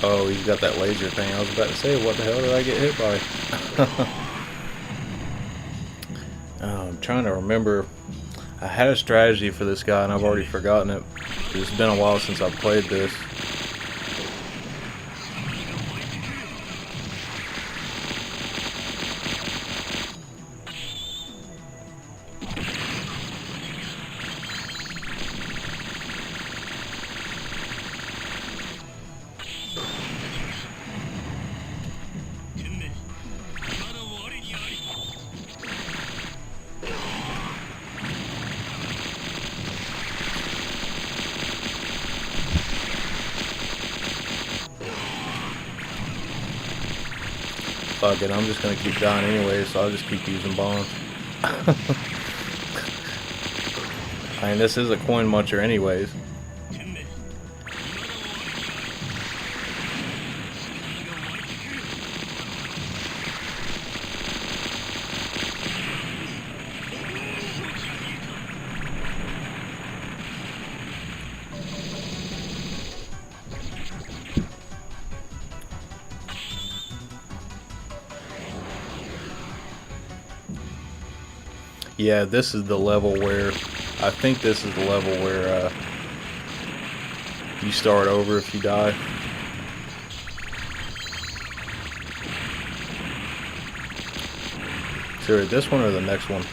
Oh, he's got that laser thing. I was about to say, what the hell did I get hit by? I'm trying to remember. I had a strategy for this guy and I've already forgotten it. It's been a while since I've played this. Fuck it, I'm just gonna keep dying anyway, so I'll just keep using bombs. I mean, this is a coin muncher anyways. Yeah, this is the level where, I think this is the level where you start over if you die. Sure, this one or the next one?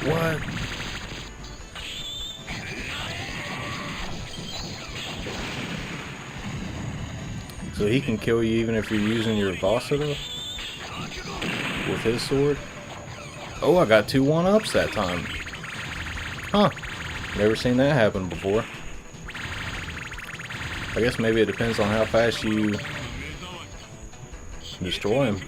What? So he can kill you even if you're using your Vasara with his sword? Oh, I got 2 1-ups that time. Huh. Never seen that happen before. I guess maybe it depends on how fast you destroy him.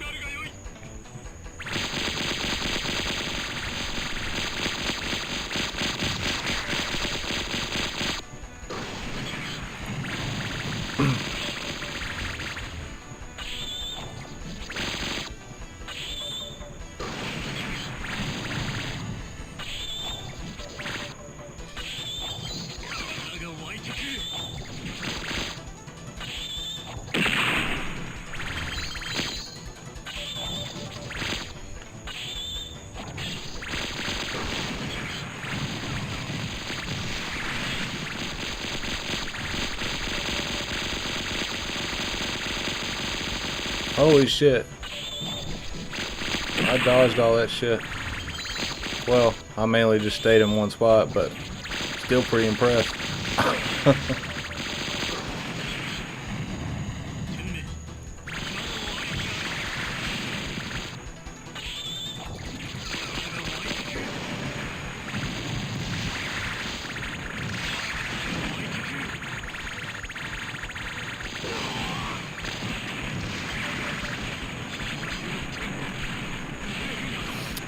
Holy shit. I dodged all that shit. Well, I mainly just stayed in one spot, but still pretty impressed.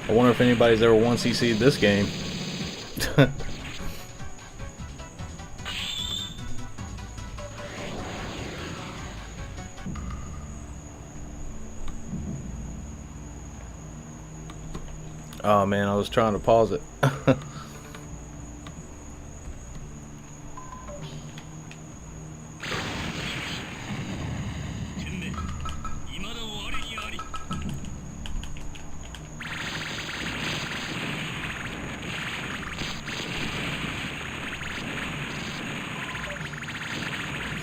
I wonder if anybody's ever 1CC'd this game. Oh man, I was trying to pause it.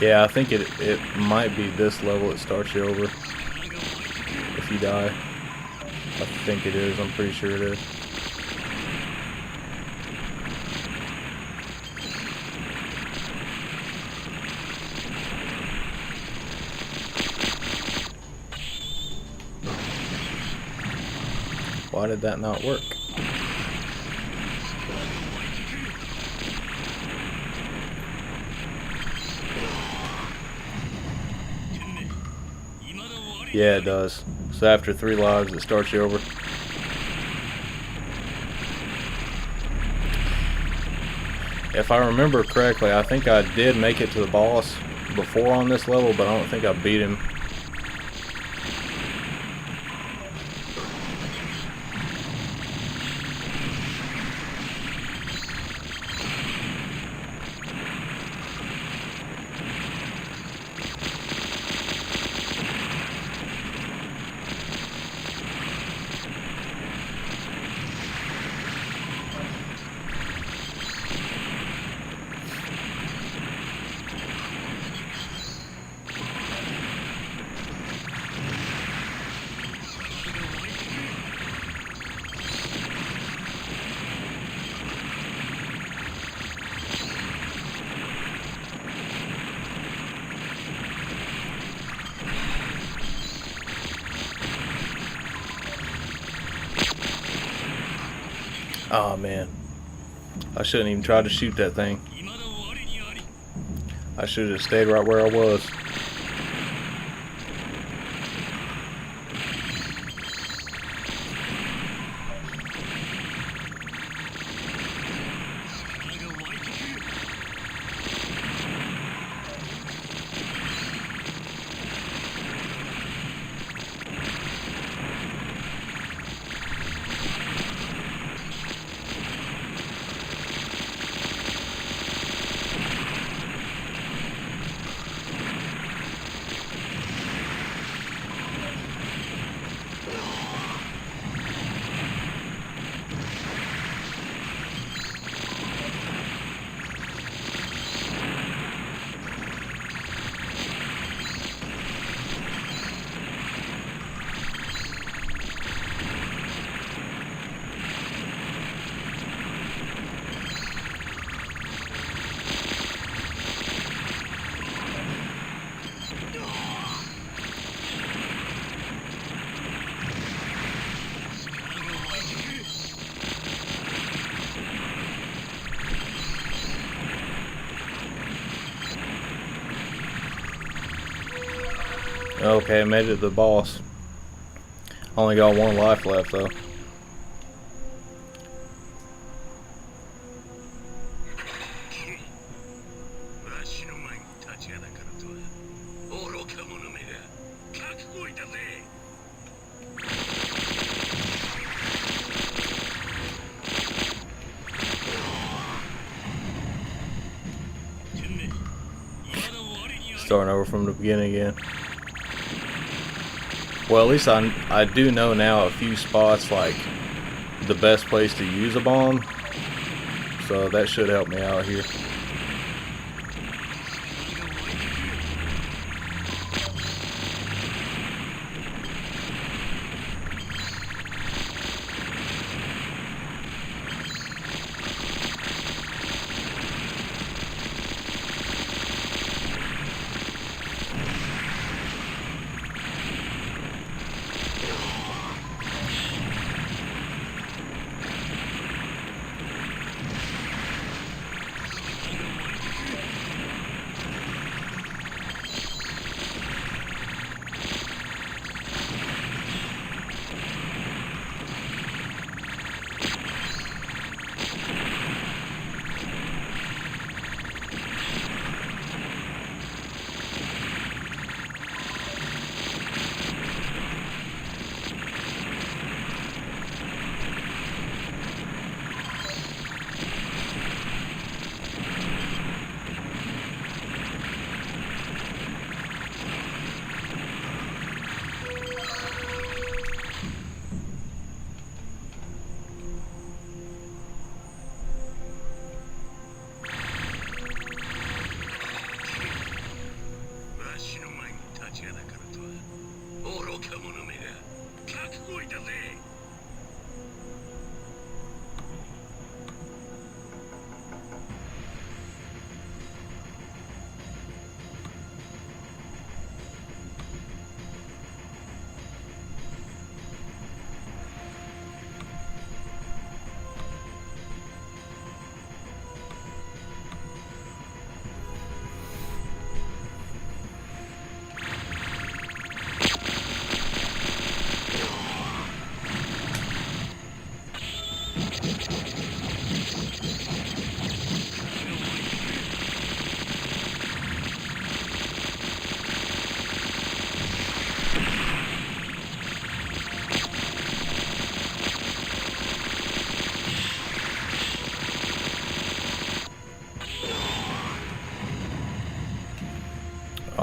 Yeah, I think it might be this level it starts you over if you die. I think it is. I'm pretty sure it is. Why did that not work? Yeah, it does. So after 3 lives, it starts you over. If I remember correctly, I think I did make it to the boss before on this level, but I don't think I beat him. Oh man, I shouldn't even try to shoot that thing. I should have stayed right where I was. Okay, made it to the boss. Only got 1 life left though. Starting over from the beginning again. Well, at least I do know now a few spots, like the best place to use a bomb, so that should help me out here.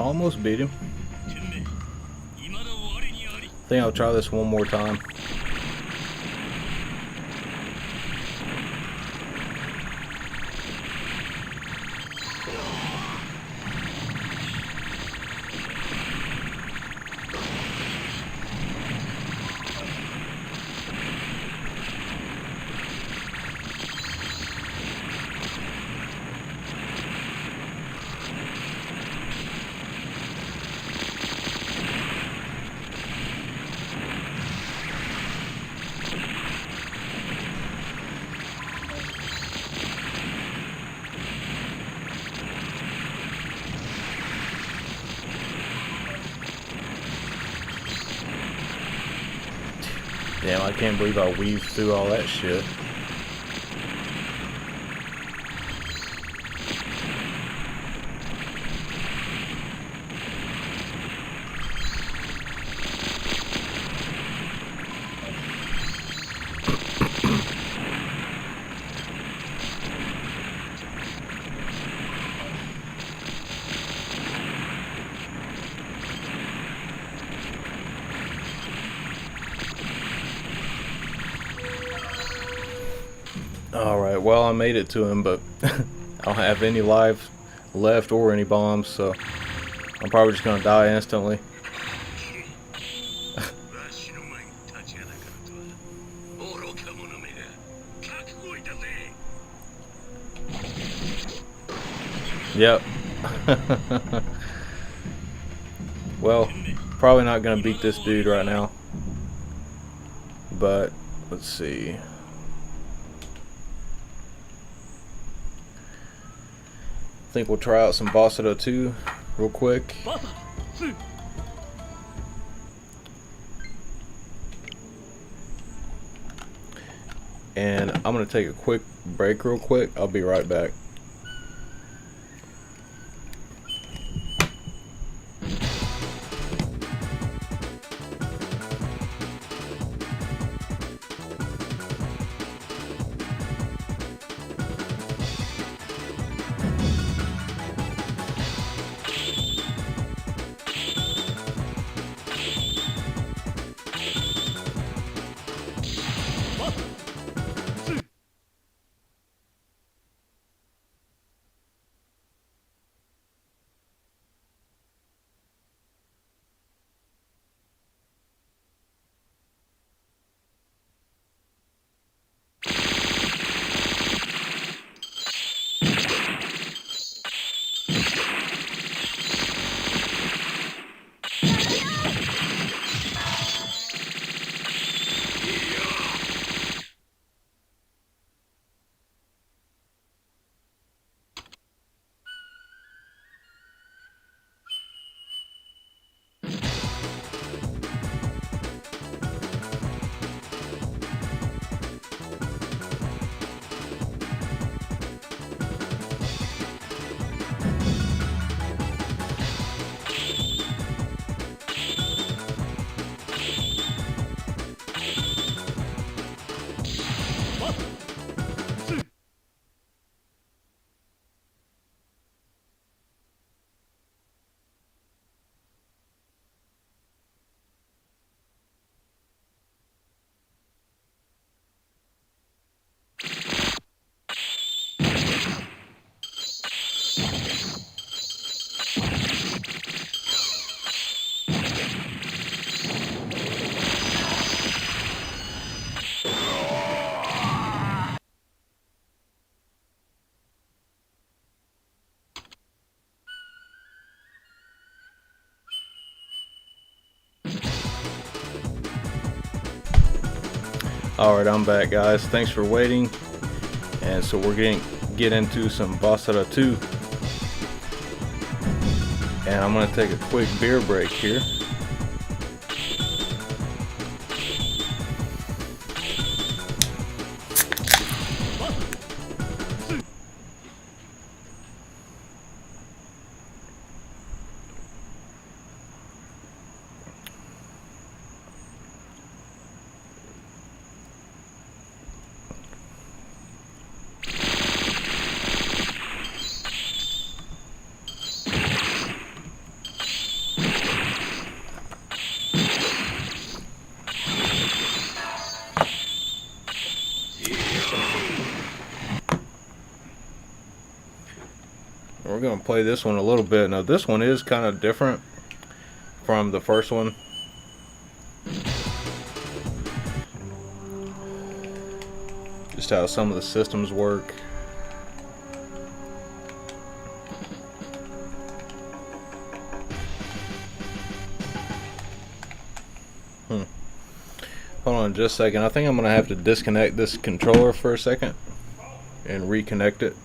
almost beat him. I think I'll try this one more time. Damn, I can't believe I weaved through all that shit. Alright, well, I made it to him, but I don't have any lives left or any bombs, so I'm probably just gonna die instantly. Yep. Well, probably not gonna beat this dude right now, but let's see. I think we'll try out some Vasara 2 real quick. And I'm gonna take a quick break real quick. I'll be right back. Alright, I'm back, guys. Thanks for waiting. And so we're going to get into some Vasara 2. And I'm going to take a quick beer break here. We're gonna play this one a little bit. Now this one is kind of different from the first one. Just how some of the systems work. Hold on just a second. I think I'm gonna have to disconnect this controller for a second and reconnect it.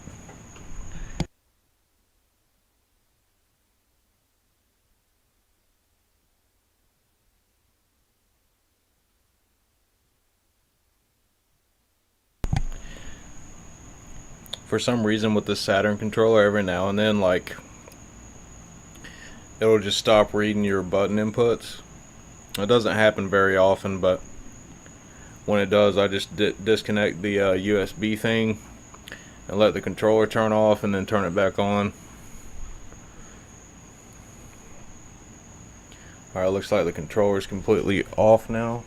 For some reason with the Saturn controller, every now and then, like, it'll just stop reading your button inputs. It doesn't happen very often, but when it does, I just disconnect the USB thing and let the controller turn off and then turn it back on. Alright, looks like the controller is completely off now.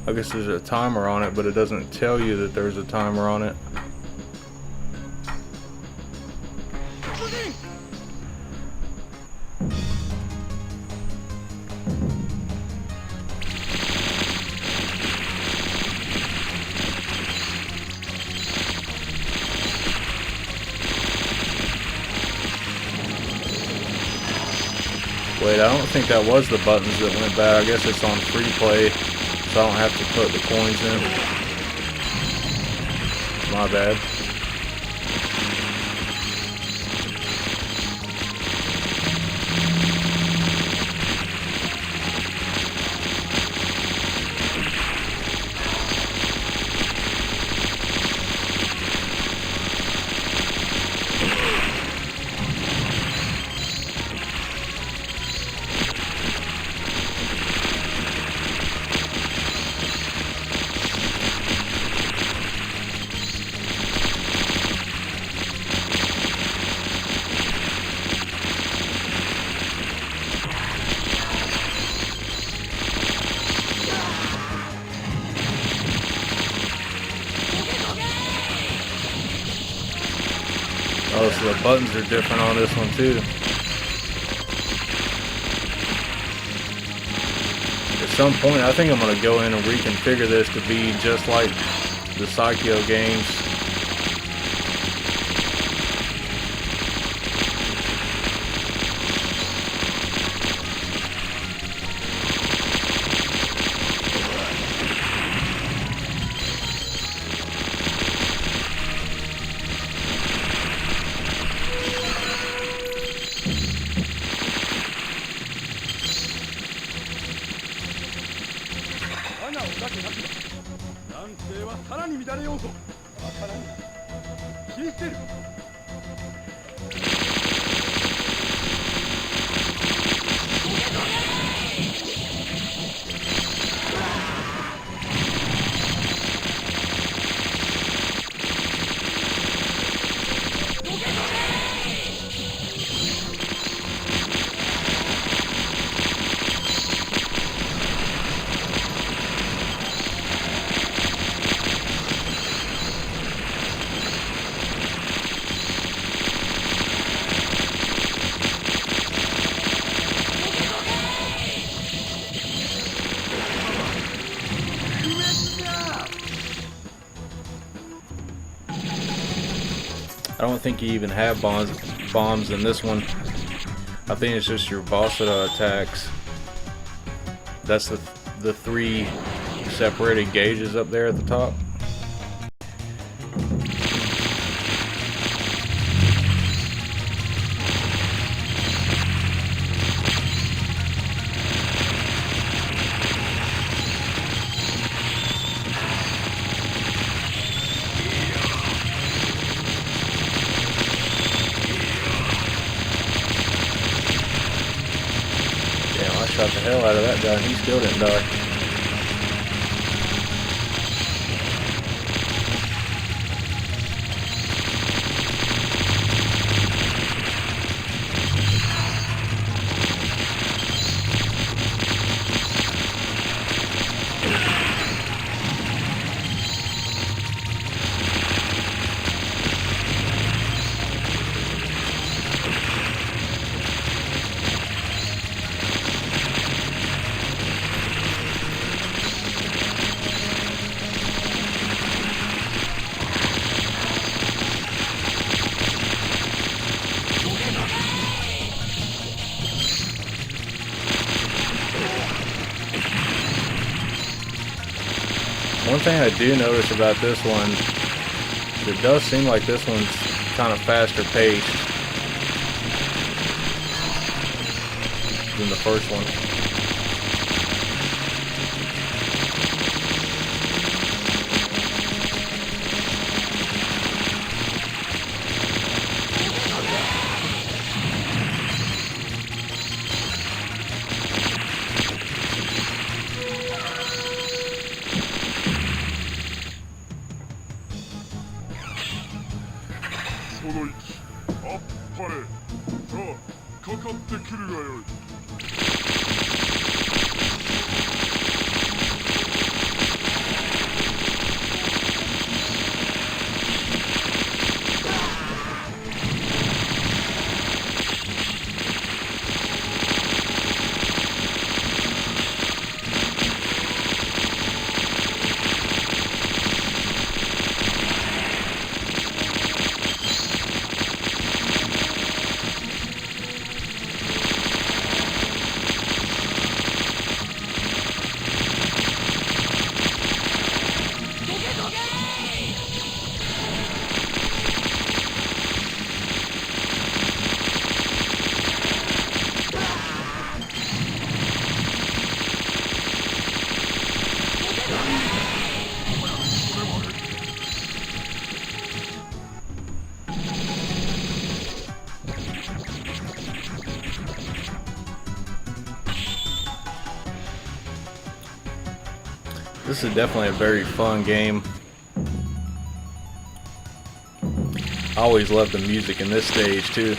I guess there's a timer on it, but it doesn't tell you that there's a timer on it. Wait, I don't think that was the buttons that went bad. I guess it's on free play, so I don't have to put the coins in. My bad. Oh, so the buttons are different on this one too. At some point, I think I'm going to go in and reconfigure this to be just like the Psikyo games. I don't think you even have bombs in this one. I think it's just your Vasara attacks. That's the three separated gauges up there at the top. shot the hell out of that guy and he still didn't die. One thing I do notice about this one, it does seem like this one's kind of faster paced than the first one. This is definitely a very fun game. I always love the music in this stage too.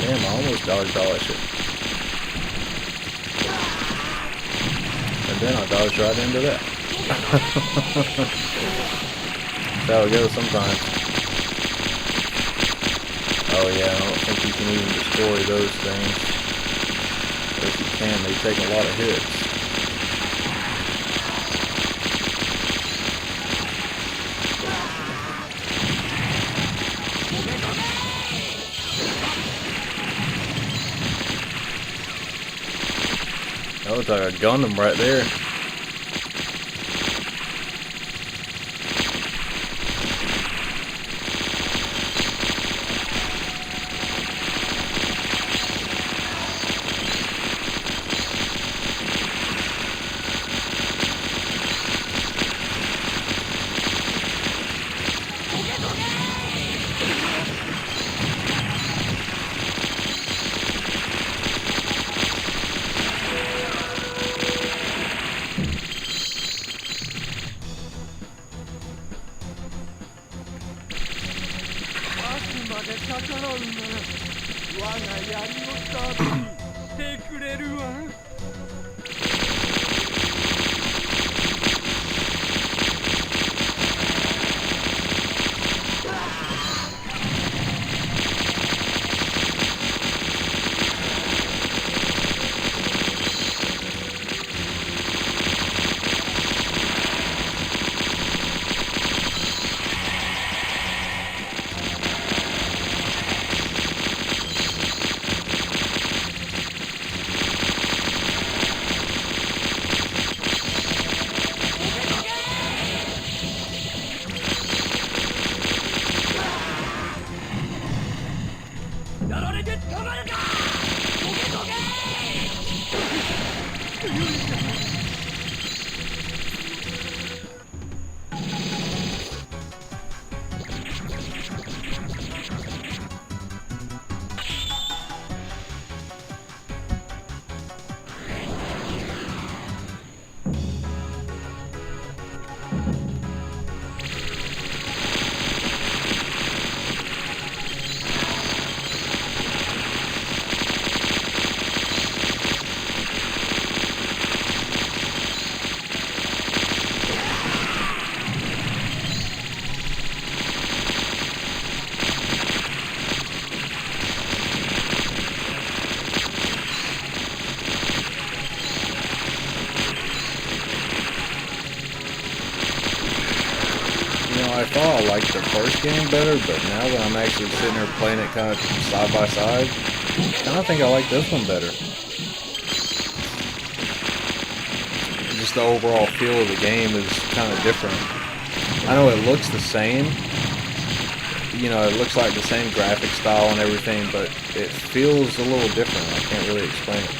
Damn, I almost dodged all that shit. And then I dodged right into that. That's how it goes sometimes. Oh yeah, I don't think you can even destroy those things. But if you can, they take a lot of hits. That looks like a Gundam right there. I thought I liked the first game better, but now that I'm actually sitting here playing it kind of side by side, I kind of think I like this one better. Just the overall feel of the game is kind of different. I know it looks the same. You know, it looks like the same graphic style and everything, but it feels a little different. I can't really explain it.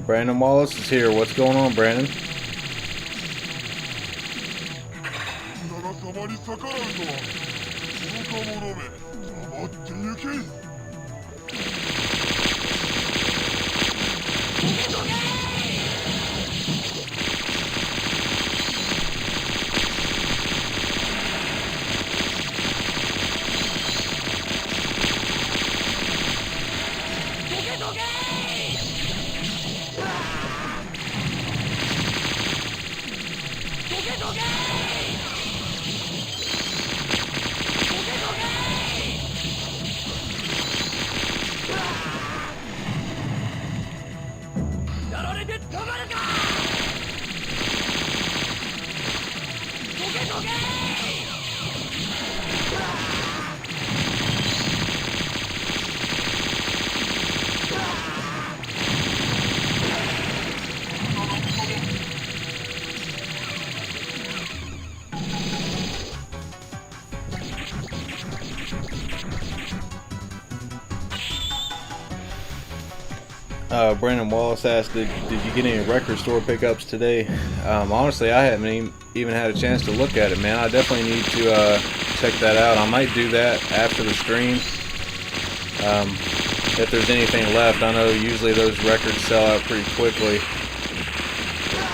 Brandon Wallace is here. What's going on, Brandon? Brandon Wallace asked, did you get any record store pickups today? Honestly, I haven't even had a chance to look at it, man. I definitely need to check that out. I might do that after the stream. If there's anything left, I know usually those records sell out pretty quickly.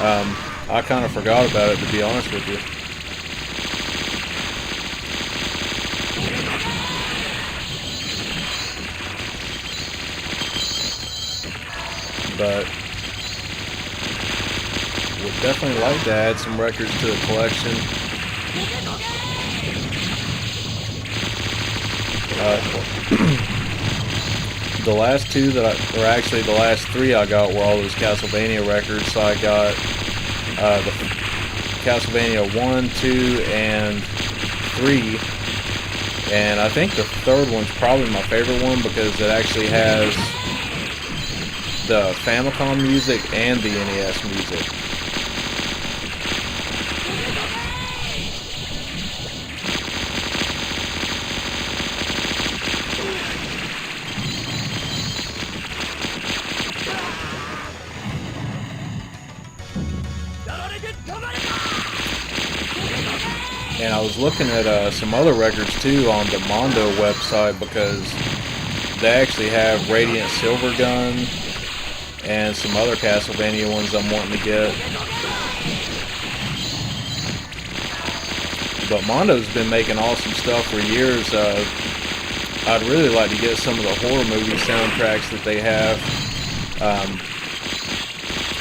I kind of forgot about it, to be honest with you. But would definitely like to add some records to the collection. The last two that or actually the last three I got were all those Castlevania records. So I got the Castlevania 1, 2, and 3. And I think the third one's probably my favorite one because it actually has the Famicom music and the NES music. And I was looking at some other records too on the Mondo website because they actually have Radiant Silver Gun and some other Castlevania ones I'm wanting to get. But Mondo's been making awesome stuff for years. I'd really like to get some of the horror movie soundtracks that they have.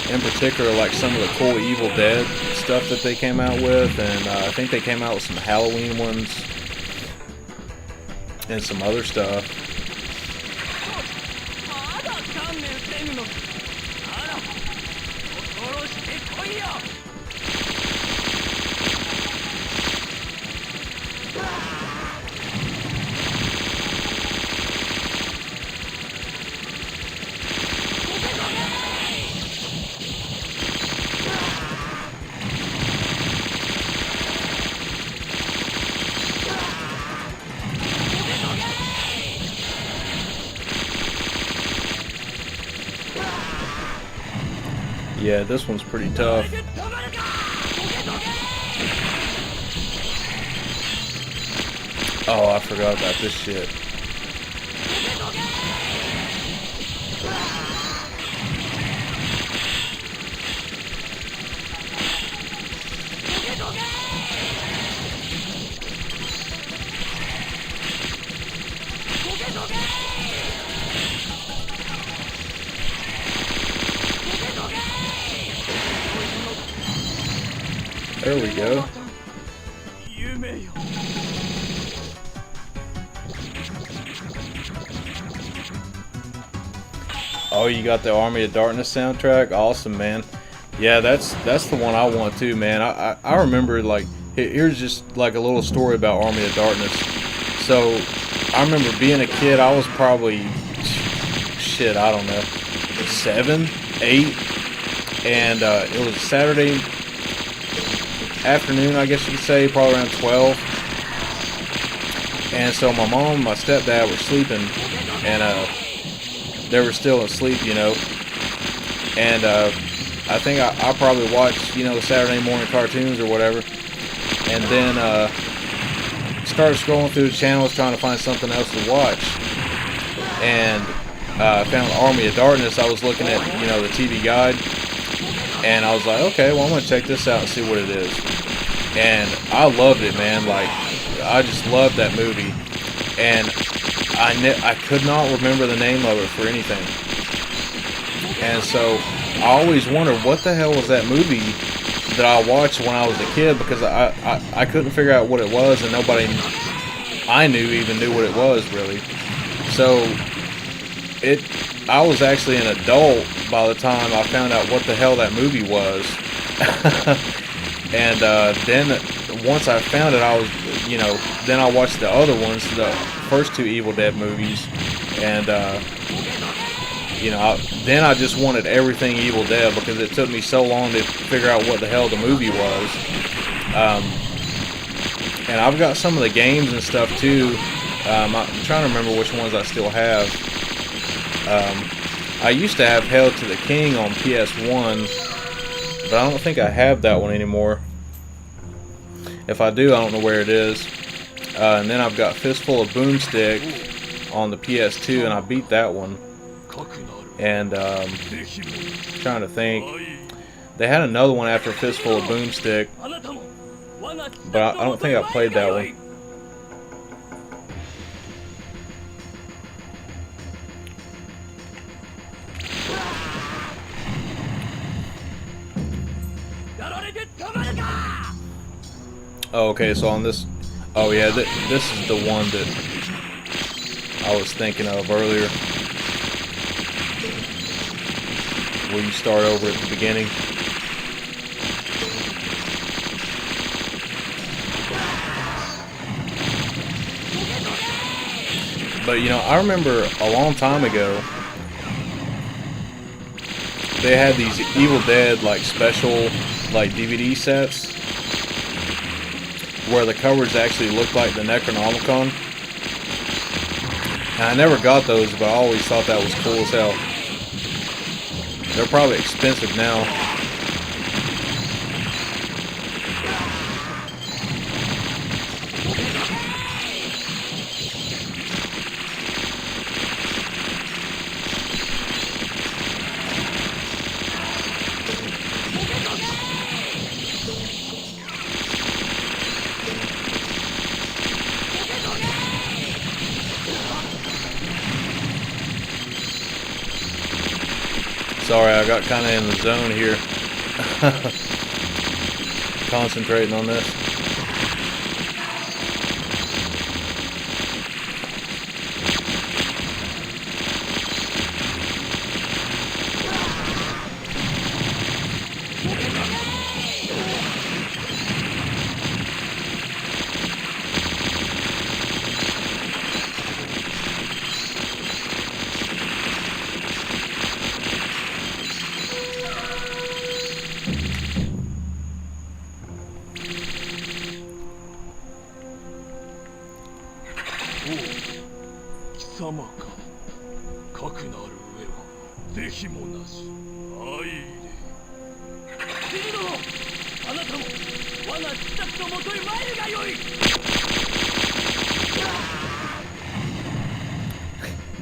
In particular, like some of the cool Evil Dead stuff that they came out with, and I think they came out with some Halloween ones and some other stuff. Yeah, this one's pretty tough. Oh, I forgot about this shit. There we go. Oh, you got the Army of Darkness soundtrack? Awesome, man. Yeah, that's the one I want too, man. I remember, like, here's just like a little story about Army of Darkness. So, I remember being a kid, I was probably, shit, I don't know, 7, 8, and it was Saturday afternoon, I guess you could say, probably around 12. And so my mom and my stepdad were sleeping, and they were still asleep, you know. And I think I probably watched, you know, Saturday morning cartoons or whatever, and then started scrolling through the channels trying to find something else to watch, and found Army of Darkness. I was looking at, you know, the TV guide, and I was like, okay, well, I'm gonna check this out and see what it is. And I loved it, man. Like, I just loved that movie, and I could not remember the name of it for anything. And so I always wondered what the hell was that movie that I watched when I was a kid, because I couldn't figure out what it was, and nobody I knew even knew what it was, really. So I was actually an adult by the time I found out what the hell that movie was. And then once I found it, I was, you know, then I watched the other ones, the first 2 Evil Dead movies, and you know, then I just wanted everything Evil Dead, because it took me so long to figure out what the hell the movie was. And I've got some of the games and stuff too. I'm trying to remember which ones I still have. I used to have Hail to the King on PS1, but I don't think I have that one anymore. If I do, I don't know where it is. And then I've got Fistful of Boomstick on the PS2, and I beat that one. And trying to think, they had another one after Fistful of Boomstick, but I don't think I played that one. Oh, okay, so on this, oh yeah, this is the one that I was thinking of earlier, where you start over at the beginning. But you know, I remember a long time ago, they had these Evil Dead like special like DVD sets where the covers actually looked like the Necronomicon. And I never got those, but I always thought that was cool as hell. They're probably expensive now. Sorry, I got kind of in the zone here. Concentrating on this.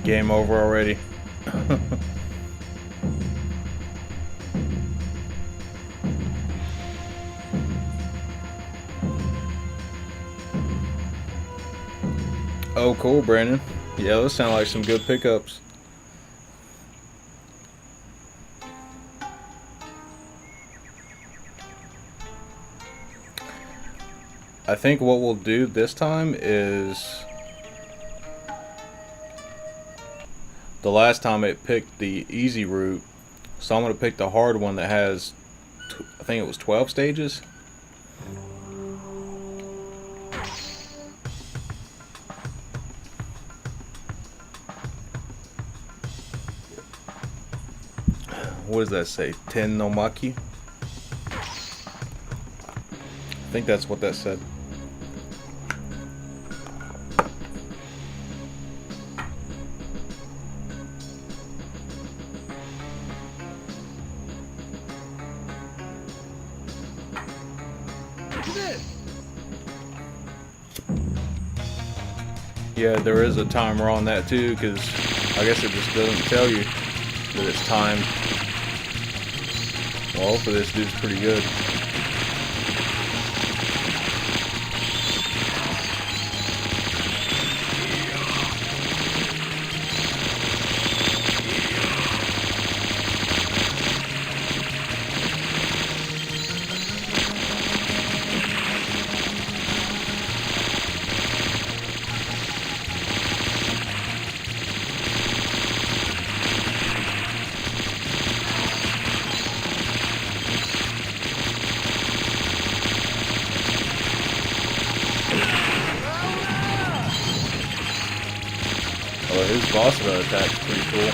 Game over already. Oh, cool, Brandon. Yeah, those sound like some good pickups. I think what we'll do this time is, the last time it picked the easy route, so I'm going to pick the hard one that has, I think it was 12 stages. What does that say? Ten no Maki? I think that's what that said. Yeah, there is a timer on that too, because I guess it just doesn't tell you that it's timed. Well, hopefully this dude's pretty good. Oh, his Vasara attack's pretty cool.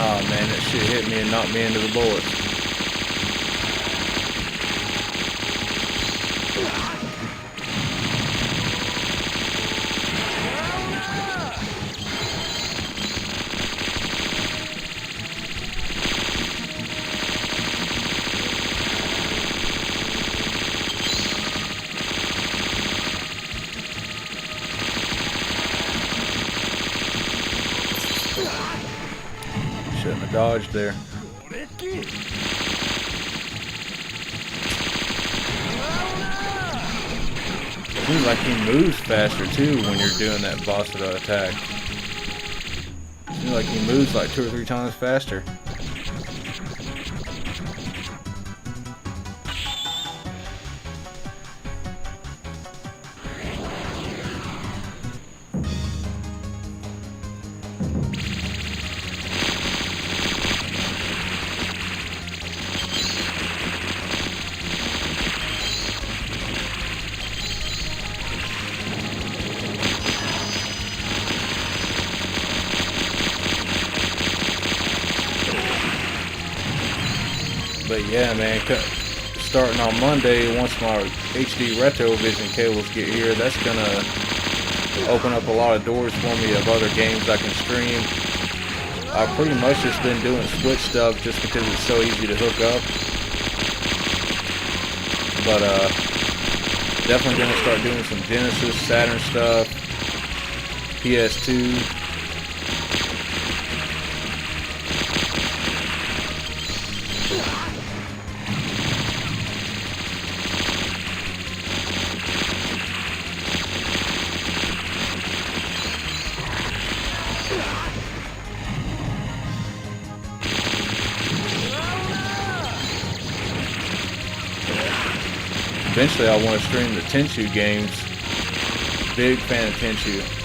Oh man, that shit hit me and knocked me into the bullet. Shouldn't have dodged there. Seems like he moves faster too when you're doing that Vasara attack. Seems like he moves like 2 or 3 times faster. But yeah, man, starting on Monday, once my HD Retrovision cables get here, that's gonna open up a lot of doors for me of other games I can stream. I've pretty much just been doing Switch stuff just because it's so easy to hook up. But definitely gonna start doing some Genesis, Saturn stuff. PS2. Eventually I want to stream the Tenchu games. Big fan of Tenchu.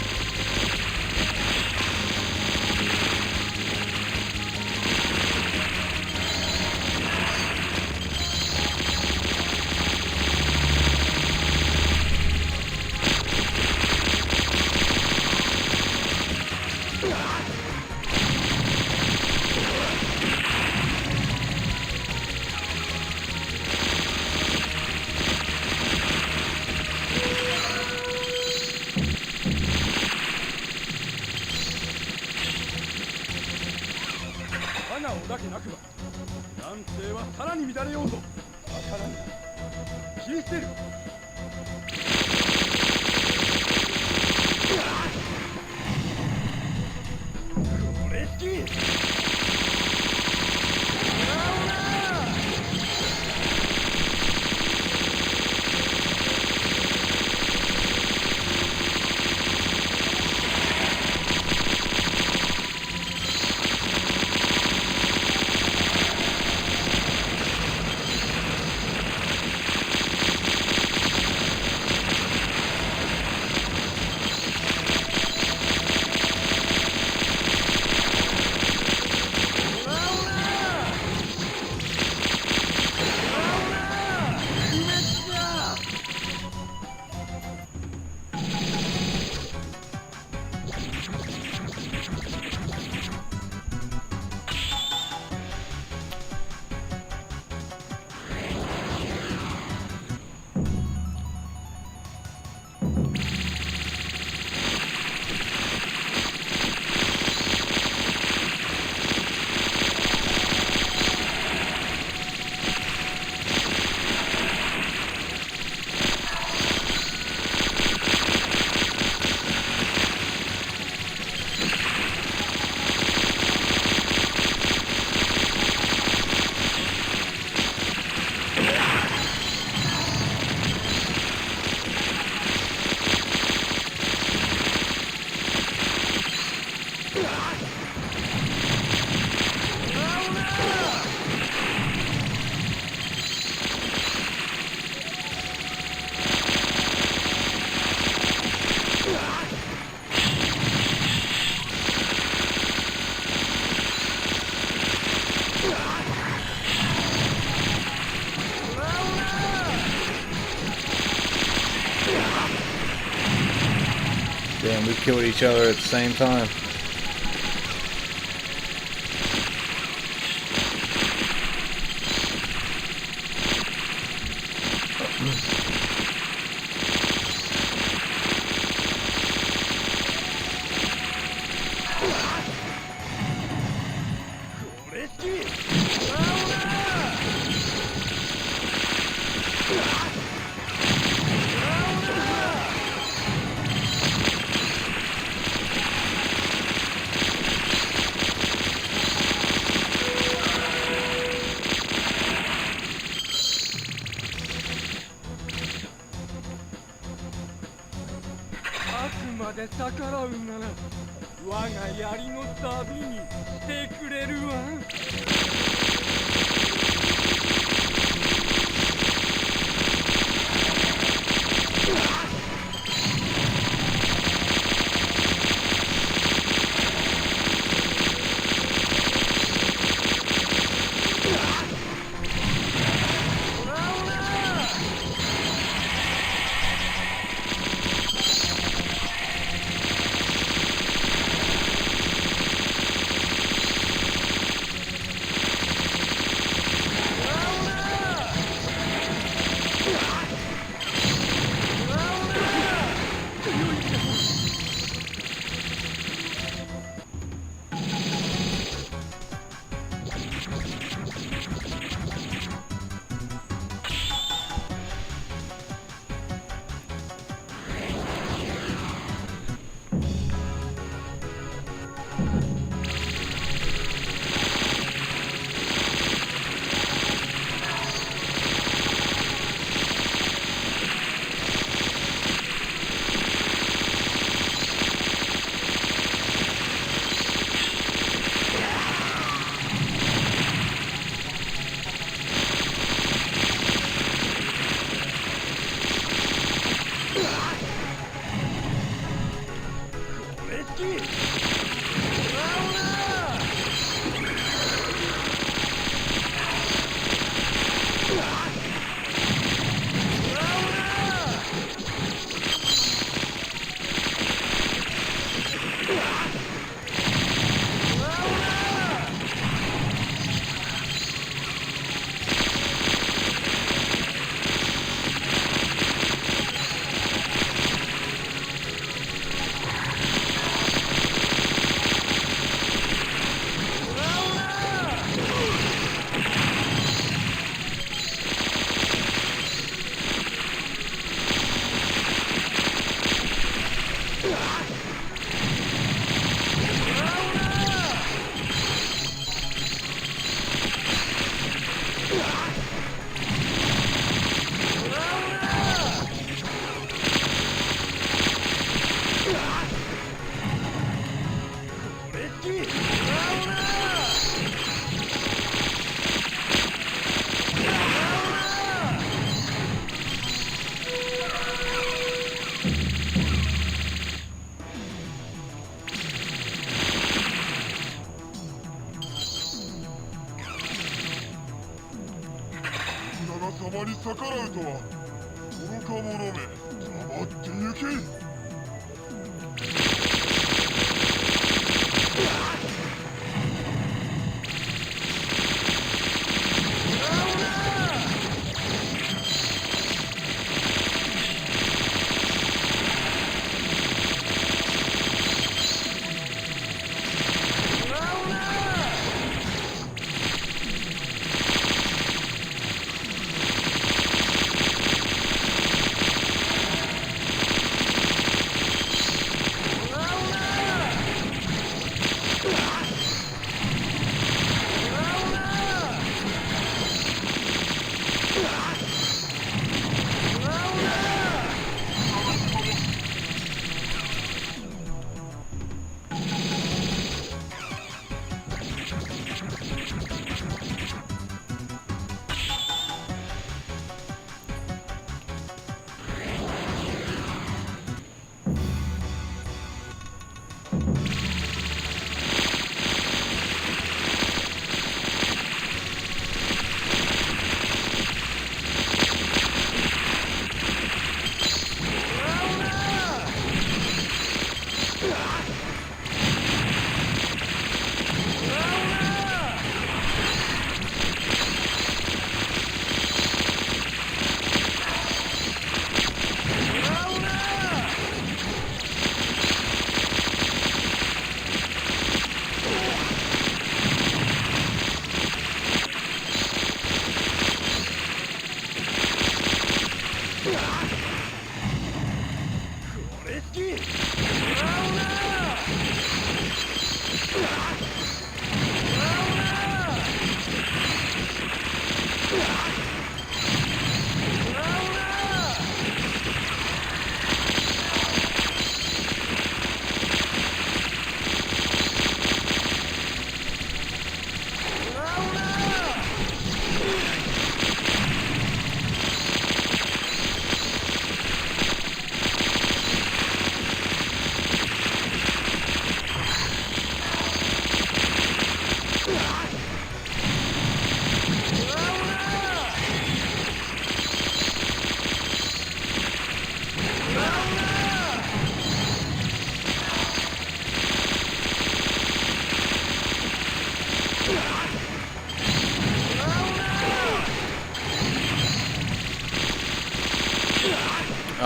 Damn, we killed each other at the same time. 様に逆らうとは愚か者め、黙って行け。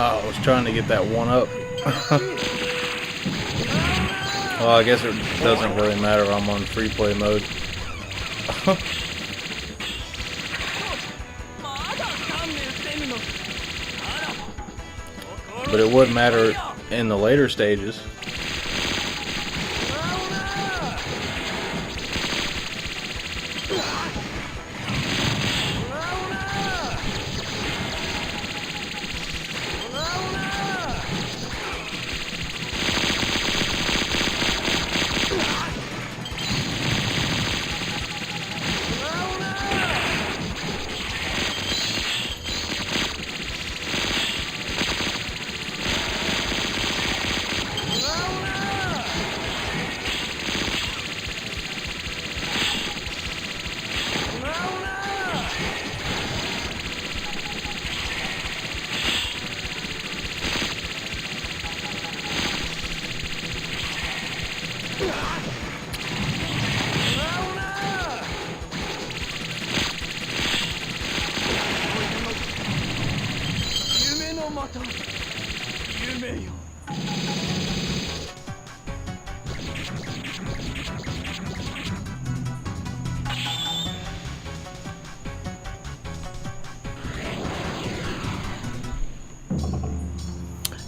Oh, I was trying to get that one up. Well, I guess it doesn't really matter. I'm on free play mode. But it would matter in the later stages.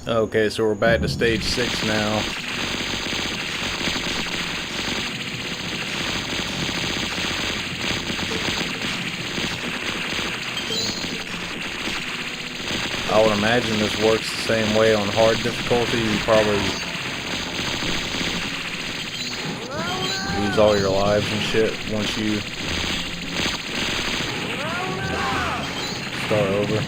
Okay, so we're back to stage 6 now. I would imagine this works the same way on hard difficulty. You probably lose all your lives and shit once you start over.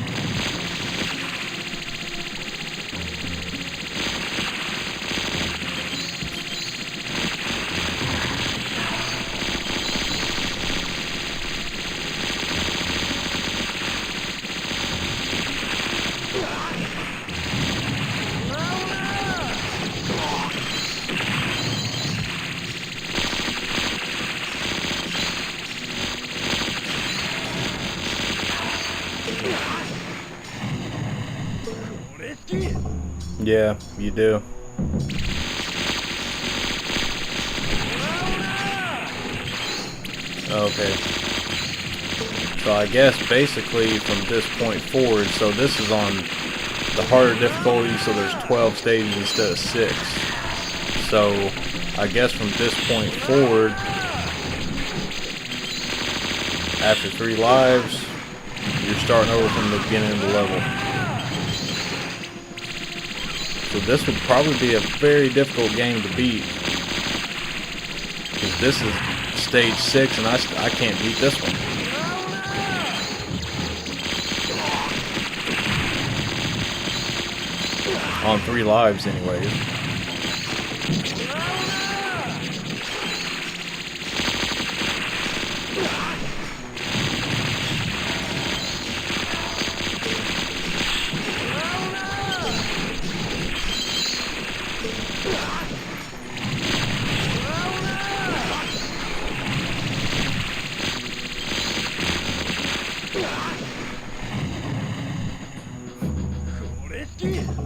Yeah, you do. Okay. So I guess basically from this point forward, so this is on the harder difficulty, so there's 12 stages instead of 6. So I guess from this point forward, after 3 lives, you're starting over from the beginning of the level. So this would probably be a very difficult game to beat, because this is stage 6 and I can't beat this one. On 3 lives anyways.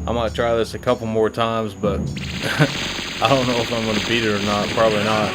I might try this a couple more times, but I don't know if I'm going to beat it or not. Probably not.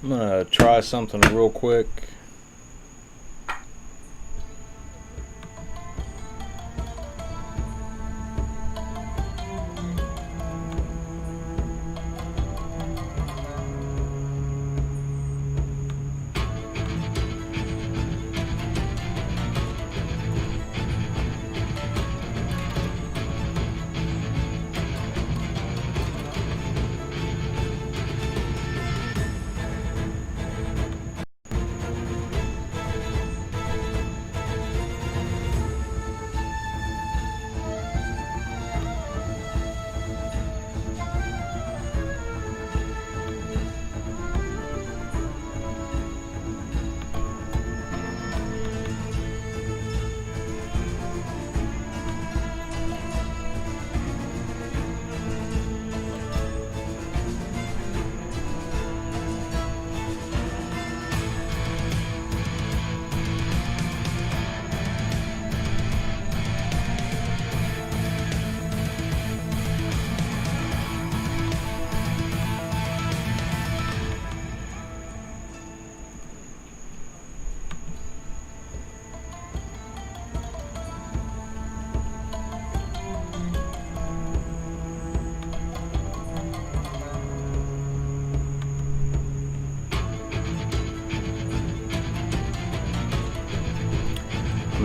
I'm gonna try something real quick.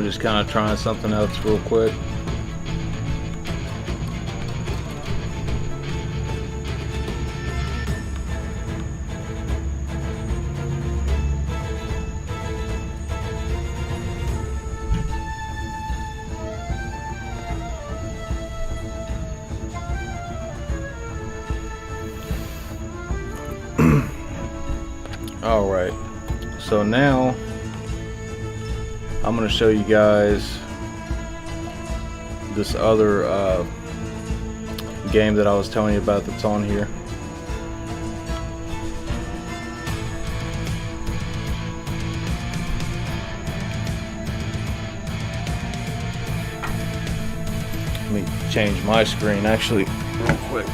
just kind of trying something else real quick. Alright, so now I'm going to show you guys this other game that I was telling you about that's on here. Let me change my screen actually real quick.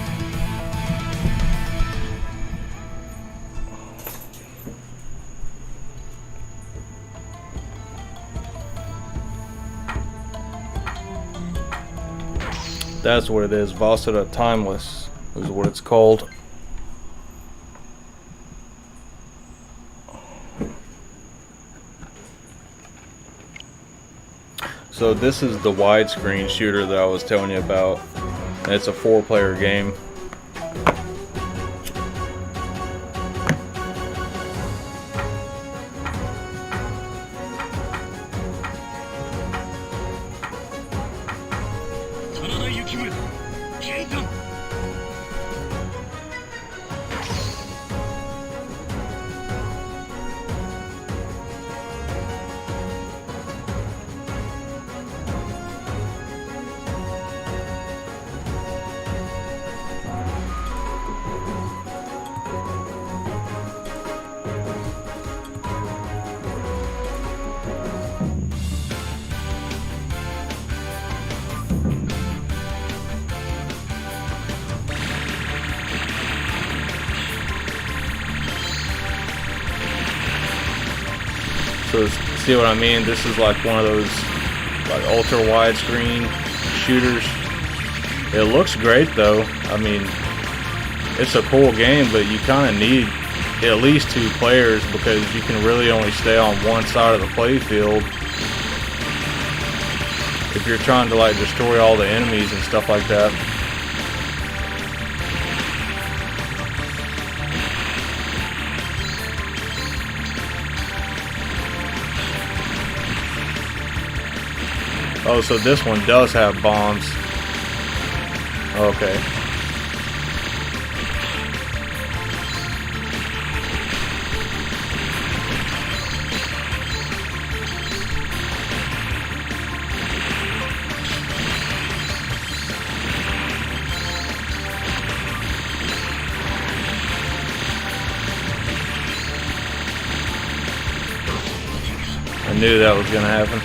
That's what it is. Vasara Timeless is what it's called. So this is the widescreen shooter that I was telling you about. And it's a 4-player game. So see what I mean? This is like one of those like ultra widescreen shooters. It looks great though. I mean, it's a cool game, but you kind of need at least 2 players because you can really only stay on one side of the play field if you're trying to like destroy all the enemies and stuff like that. Oh, so this one does have bombs. Okay. I knew that was gonna happen.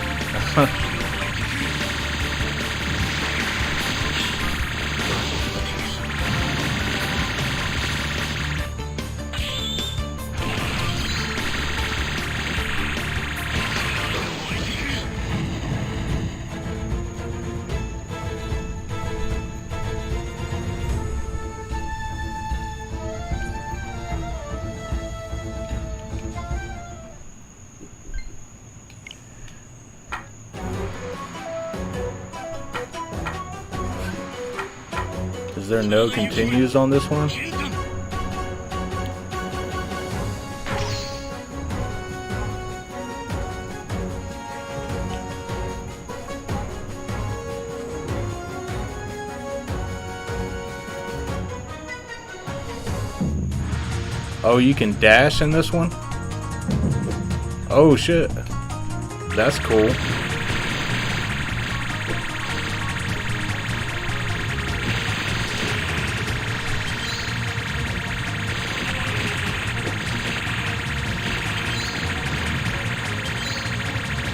Is there no continues on this one? Oh, you can dash in this one? Oh shit. That's cool.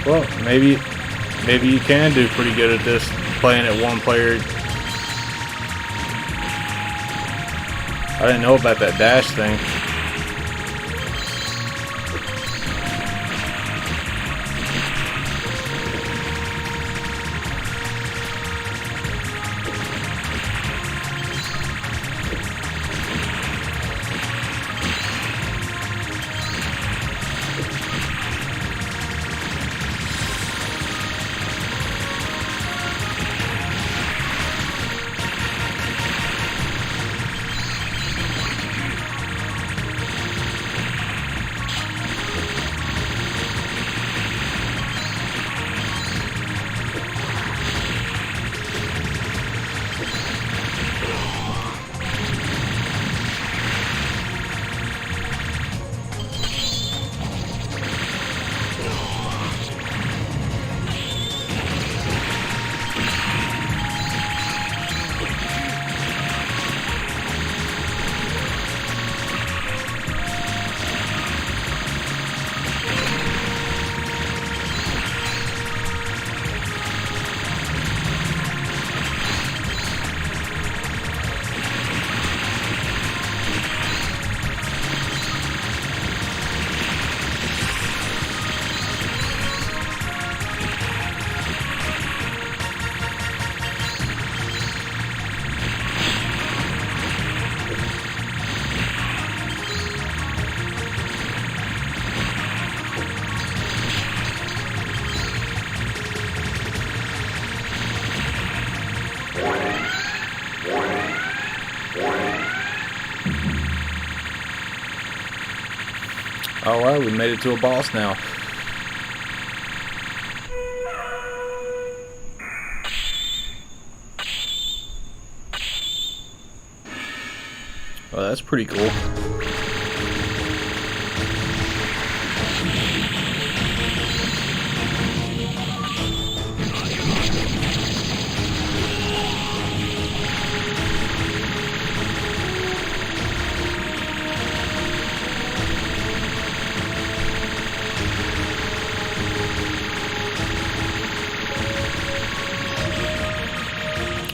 Well, maybe you can do pretty good at this playing at 1 player. I didn't know about that dash thing. Alright, we made it to a boss now. Oh, that's pretty cool.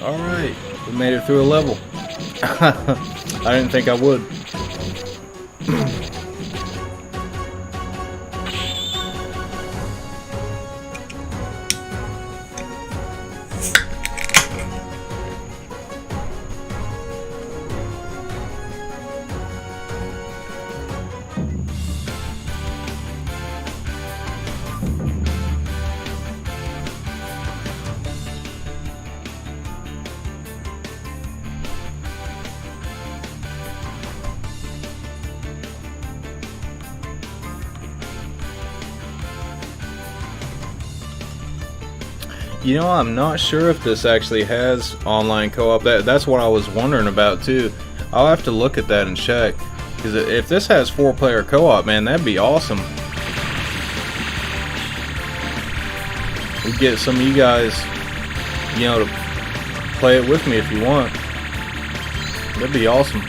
Alright, we made it through a level. I didn't think I would. You know, I'm not sure if this actually has online co-op. That's what I was wondering about too. I'll have to look at that and check. Because if this has 4-player co-op, man, that'd be awesome. We'd get some of you guys, you know, to play it with me if you want. That'd be awesome.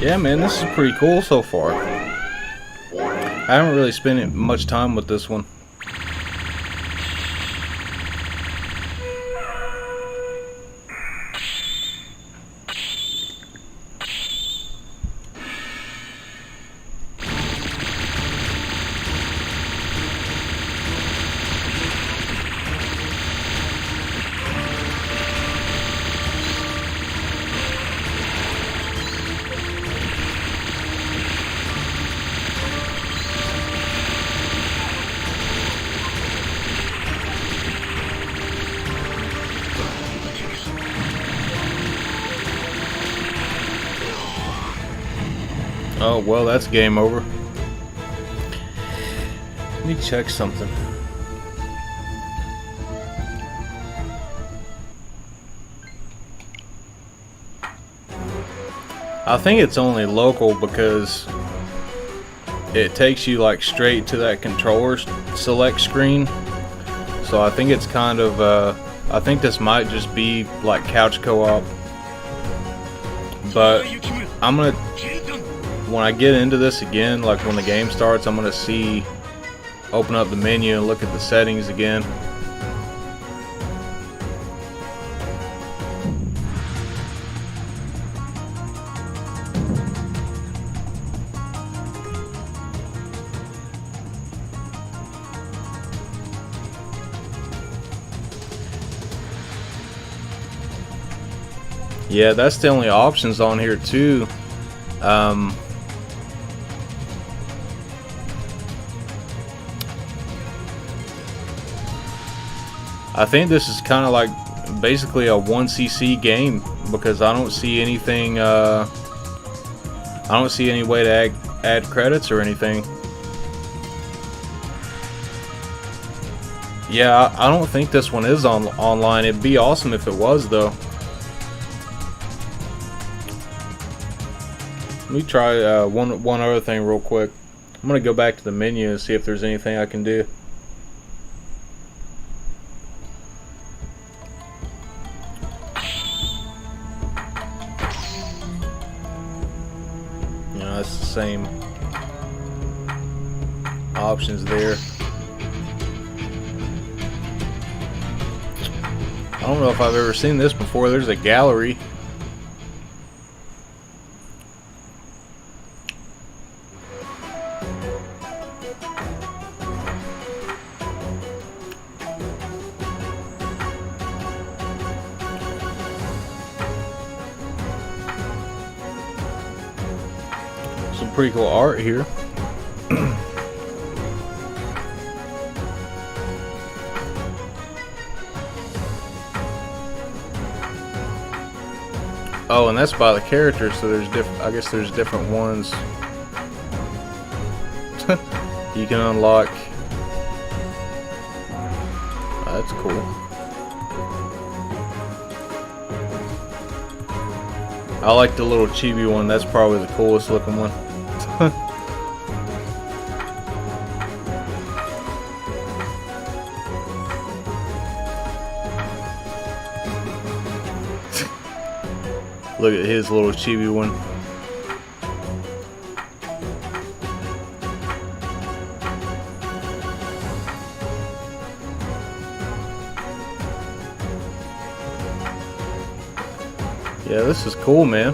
Yeah, man, this is pretty cool so far. I haven't really spent much time with this one. Oh, well, that's game over. Let me check something. I think it's only local because it takes you like straight to that controller select screen. So I think it's kind of I think this might just be like couch co-op. But I'm gonna, when I get into this again, like when the game starts, I'm gonna open up the menu and look at the settings again. Yeah, that's the only options on here too. I think this is kind of like basically a 1cc game because I don't see anything. I don't see any way to add credits or anything. Yeah, I don't think this one is online. It'd be awesome if it was though. Let me try one other thing real quick. I'm gonna go back to the menu and see if there's anything I can do. You know, it's the same options there. I don't know if I've ever seen this before. There's a gallery. Some pretty cool art here. Oh, and that's by the characters, so there's different. I guess there's different ones you can unlock. Oh, that's cool. I like the little chibi one. That's probably the coolest looking one. Look at his little chibi one. Yeah, this is cool, man.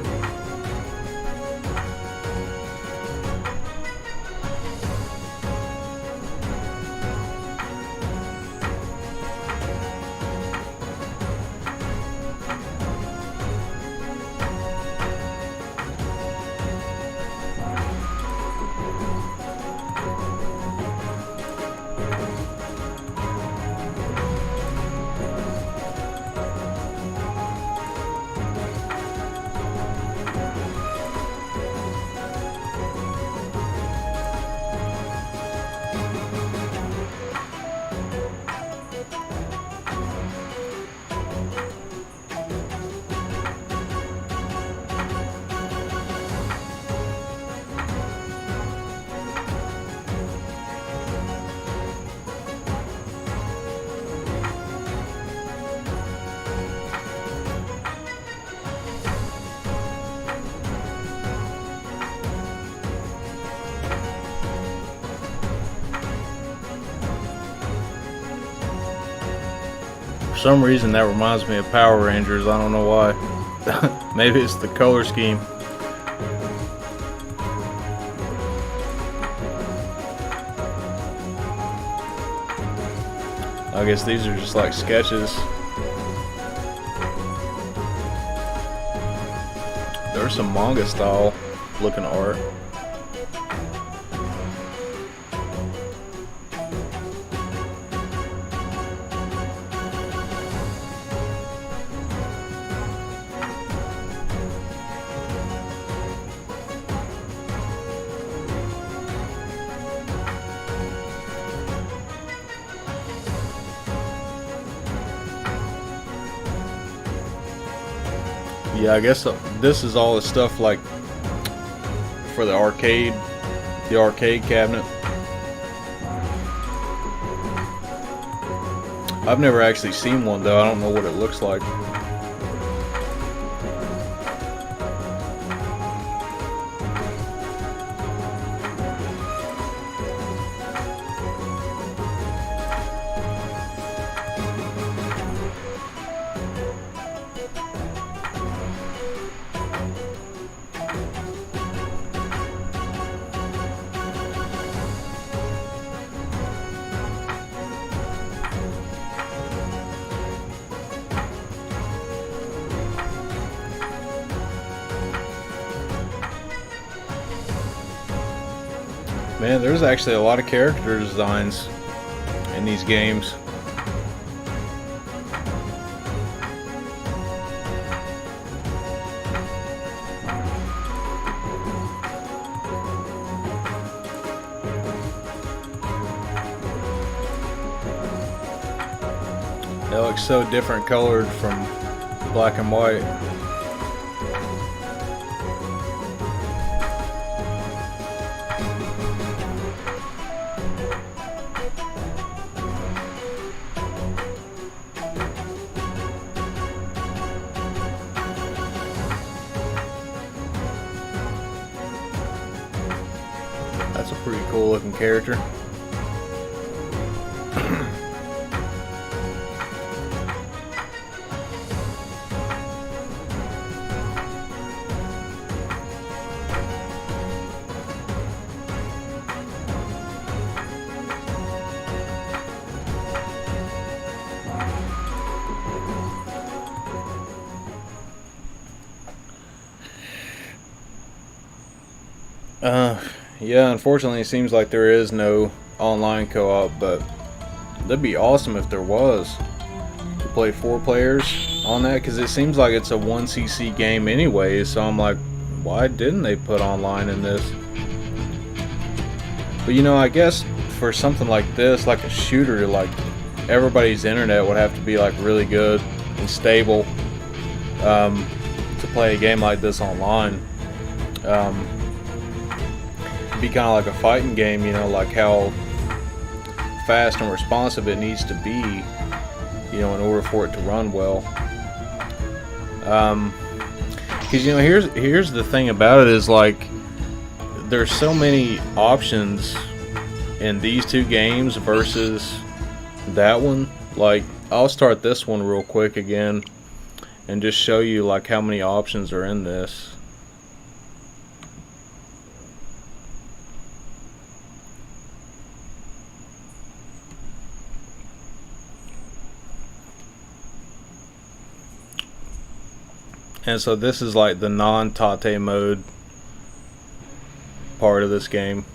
For some reason that reminds me of Power Rangers. I don't know why. Maybe it's the color scheme. I guess these are just like sketches. There's some manga style looking art. Yeah, I guess this is all the stuff like for the arcade cabinet. I've never actually seen one though. I don't know what it looks like. Man, there's actually a lot of character designs in these games. They look so different colored from black and white. That's a pretty cool looking character. Yeah, unfortunately, it seems like there is no online co-op, but that'd be awesome if there was. To play 4 players on that, because it seems like it's a 1cc game anyway, so I'm like, why didn't they put online in this? But you know, I guess for something like this, like a shooter, like everybody's internet would have to be like really good and stable to play a game like this online. Be kind of like a fighting game, you know, like how fast and responsive it needs to be, you know, in order for it to run well. Because you know, here's the thing about it is like there's so many options in these 2 games versus that one. Like I'll start this one real quick again and just show you like how many options are in this. And so this is like the non-Tate mode part of this game,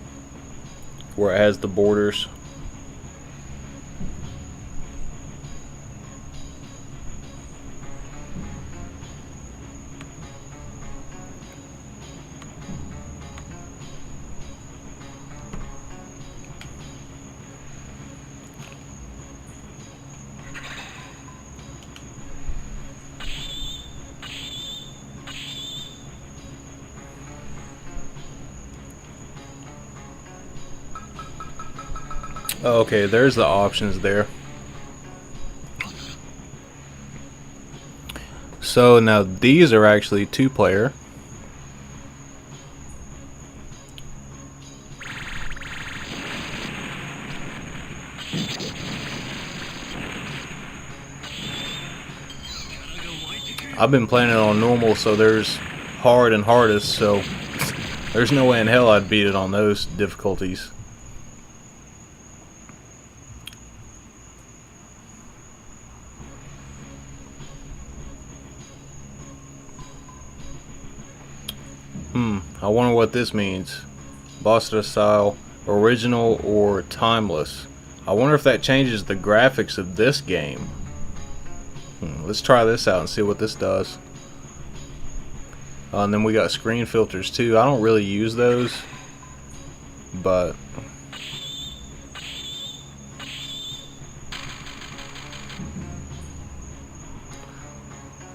where it has the borders. Okay, there's the options there. So now these are actually 2-player. I've been playing it on normal, so there's hard and hardest, so there's no way in hell I'd beat it on those difficulties. I wonder what this means. Vasara style, original or timeless. I wonder if that changes the graphics of this game. Let's try this out and see what this does. And then we got screen filters too. I don't really use those, but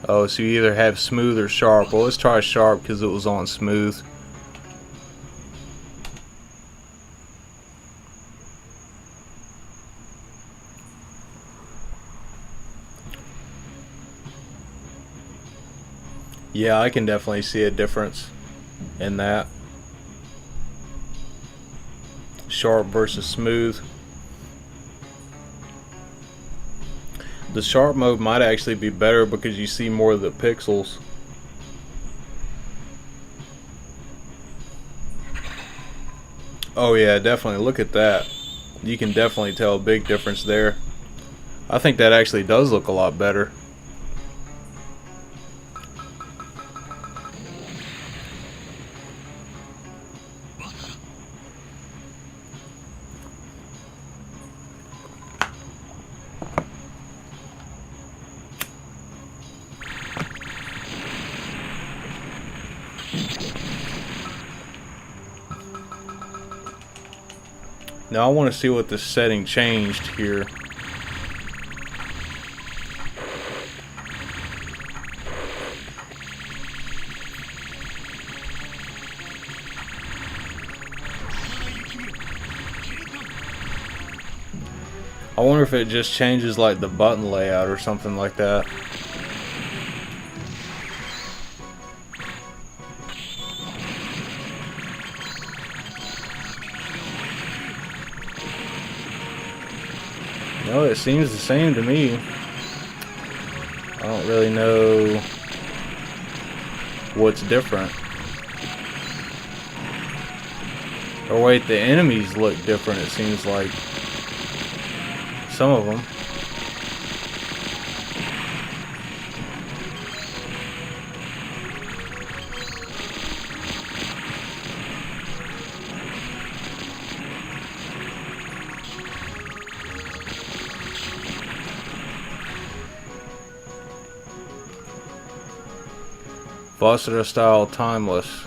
Oh, so you either have smooth or sharp. Well, let's try sharp because it was on smooth. Yeah, I can definitely see a difference in that. Sharp versus smooth. The sharp mode might actually be better because you see more of the pixels. Oh yeah, definitely. Look at that. You can definitely tell a big difference there. I think that actually does look a lot better. Now I want to see what this setting changed here. I wonder if it just changes like the button layout or something like that. No, it seems the same to me. I don't really know what's different. Or wait, the enemies look different, it seems like. Some of them. Vasara style timeless.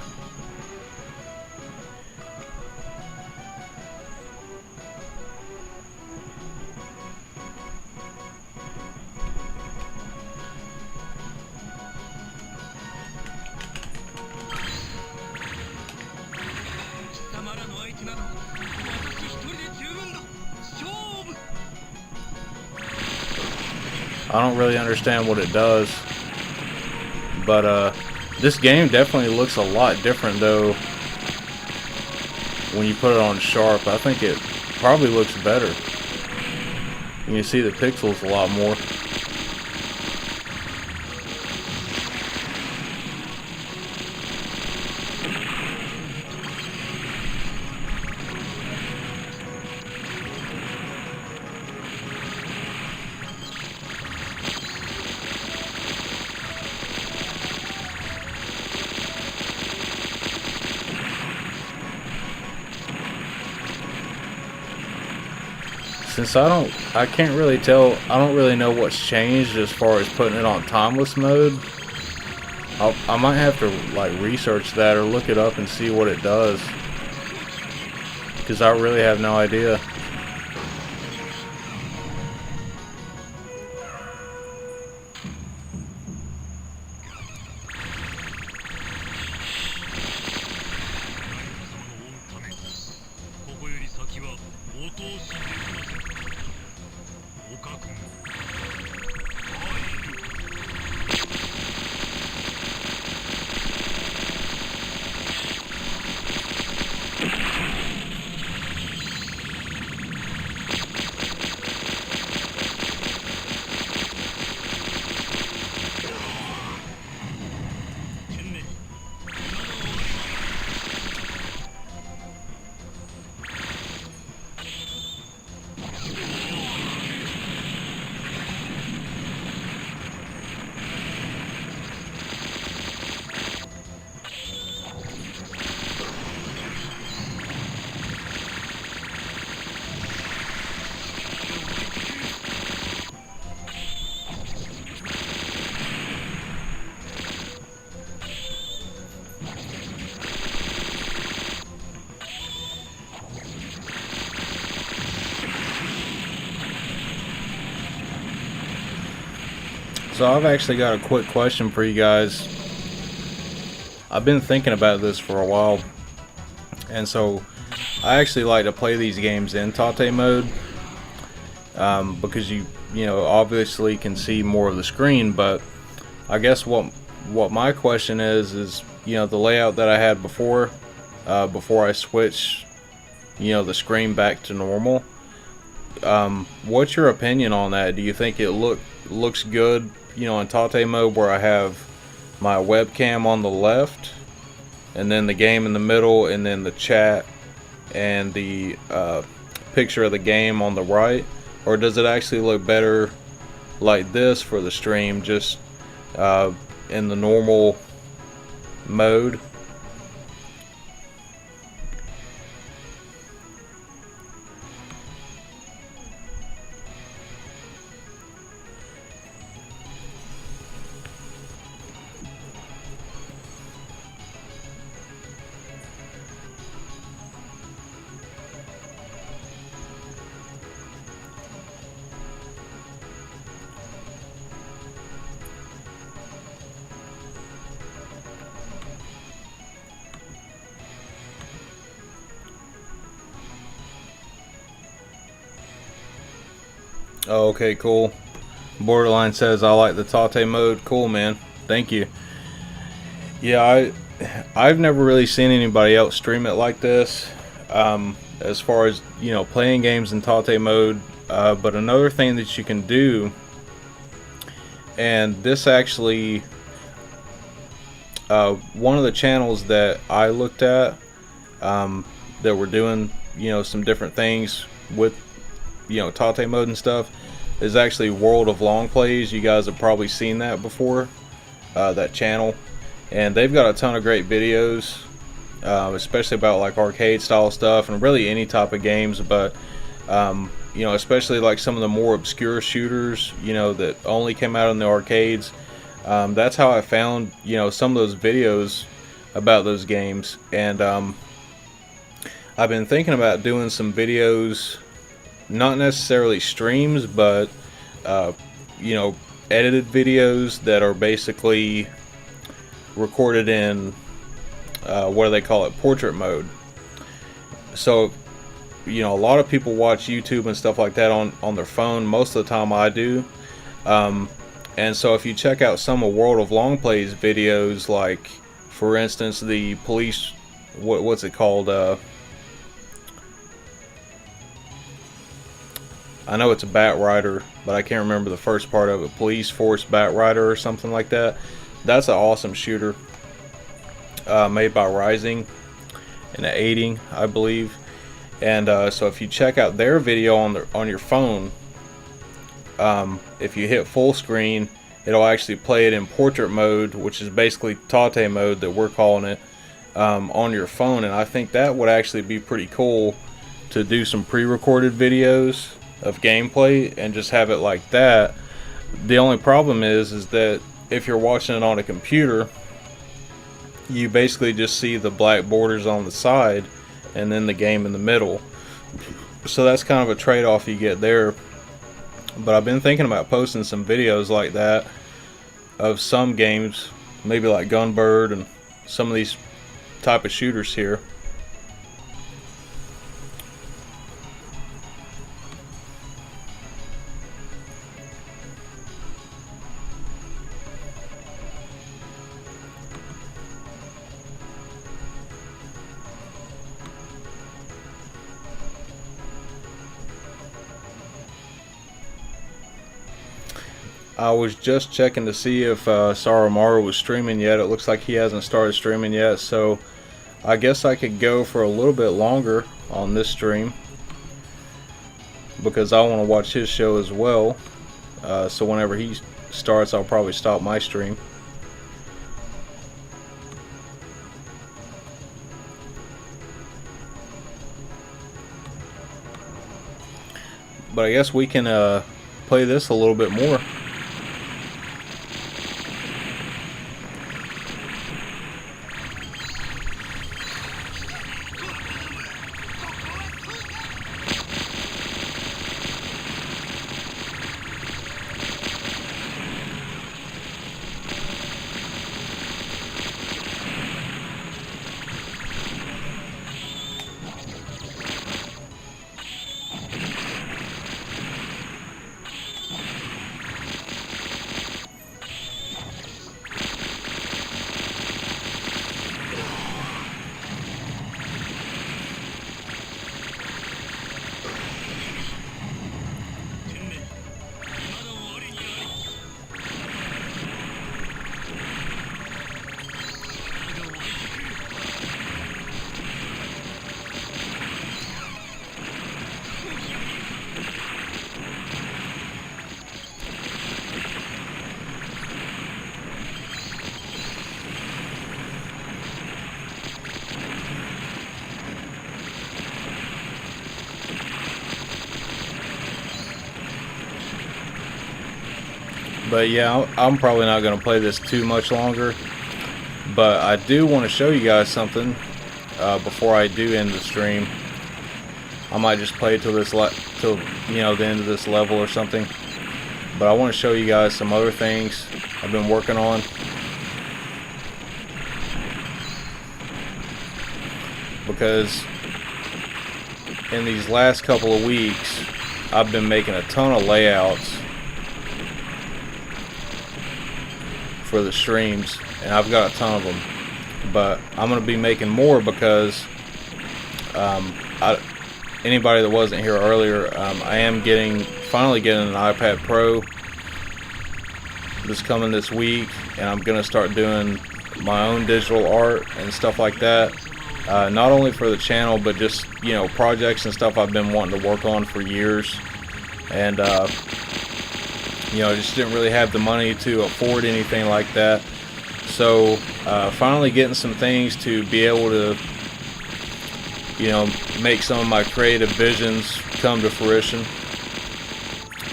I don't really understand what it does, but this game definitely looks a lot different though when you put it on sharp. I think it probably looks better. You can see the pixels a lot more. Since I can't really tell, I don't really know what's changed as far as putting it on timeless mode. I might have to like research that or look it up and see what it does, because I really have no idea. So I've actually got a quick question for you guys. I've been thinking about this for a while, and so I actually like to play these games in Tate mode, because you obviously can see more of the screen. But I guess what my question is the layout that I had before I switched the screen back to normal. What's your opinion on that? Do you think it looks good in Tate mode, where I have my webcam on the left and then the game in the middle and then the chat and the picture of the game on the right? Or does it actually look better like this for the stream, just in the normal mode? Oh, okay, cool. Borderline says, I like the Tate mode. Cool, man. Thank you. Yeah, I've never really seen anybody else stream it like this, as far as playing games in Tate mode. But another thing that you can do, and this actually, one of the channels that I looked at, that were doing some different things with Tate mode and stuff, is actually World of Long Plays. You guys have probably seen that before, that channel, and they've got a ton of great videos, especially about like arcade style stuff and really any type of games, but especially like some of the more obscure shooters that only came out in the arcades. That's how I found some of those videos about those games, and I've been thinking about doing some videos, not necessarily streams, but edited videos that are basically recorded in what do they call it, portrait mode. So a lot of people watch YouTube and stuff like that on their phone. Most of the time I do, and so if you check out some of World of Long Plays videos, like for instance the police, what's it called, I know it's a Bat Rider, but I can't remember the first part of it. Police Force Bat Rider or something like that. That's an awesome shooter, made by Rising and Aiding, I believe. And so if you check out their video on your phone, if you hit full screen, it'll actually play it in portrait mode, which is basically Tate mode that we're calling it, on your phone. And I think that would actually be pretty cool to do some pre-recorded videos of gameplay and just have it like that. The only problem is that if you're watching it on a computer, you basically just see the black borders on the side and then the game in the middle. So that's kind of a trade-off you get there. But I've been thinking about posting some videos like that of some games, maybe like Gunbird and some of these type of shooters here. I was just checking to see if Saramaru was streaming yet. It looks like he hasn't started streaming yet, so I guess I could go for a little bit longer on this stream because I want to watch his show as well. So whenever he starts, I'll probably stop my stream. But I guess we can play this a little bit more. But yeah, I'm probably not going to play this too much longer. But I do want to show you guys something before I do end the stream. I might just play till till the end of this level or something. But I want to show you guys some other things I've been working on. Because in these last couple of weeks, I've been making a ton of layouts for the streams, and I've got a ton of them. But I'm going to be making more because anybody that wasn't here earlier, I am finally getting an iPad Pro this week, and I'm going to start doing my own digital art and stuff like that. Not only for the channel, but just projects and stuff I've been wanting to work on for years, and just didn't really have the money to afford anything like that. So finally getting some things to be able to make some of my creative visions come to fruition.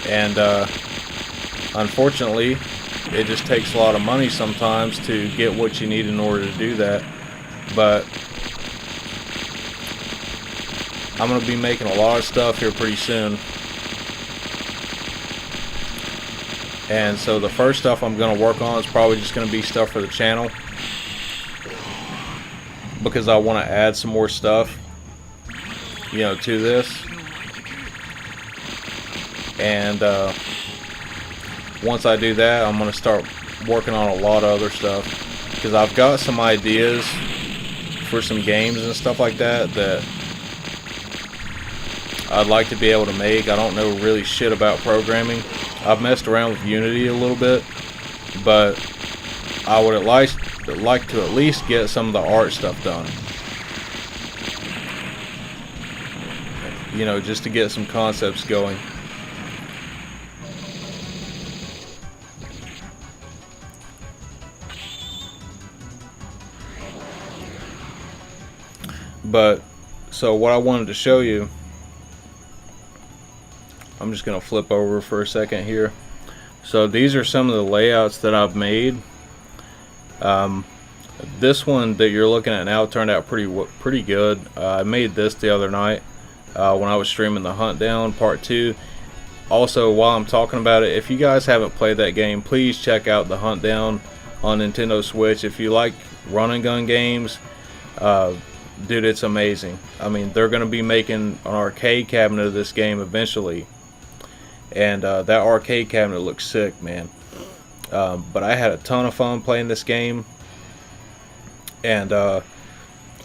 And unfortunately, it just takes a lot of money sometimes to get what you need in order to do that. But I'm going to be making a lot of stuff here pretty soon. And so the first stuff I'm going to work on is probably just going to be stuff for the channel, because I want to add some more stuff to this. And once I do that, I'm going to start working on a lot of other stuff, because I've got some ideas for some games and stuff like that I'd like to be able to make. I don't know really shit about programming. I've messed around with Unity a little bit, but I would like to at least get some of the art stuff done. Just to get some concepts going. But so what I wanted to show you, I'm just going to flip over for a second here. So these are some of the layouts that I've made. This one that you're looking at now turned out pretty good. I made this the other night when I was streaming the Hunt Down Part 2. Also, while I'm talking about it, if you guys haven't played that game, please check out the Hunt Down on Nintendo Switch. If you like run and gun games, dude, it's amazing. I mean, they're going to be making an arcade cabinet of this game eventually. And that arcade cabinet looks sick, man. But I had a ton of fun playing this game. And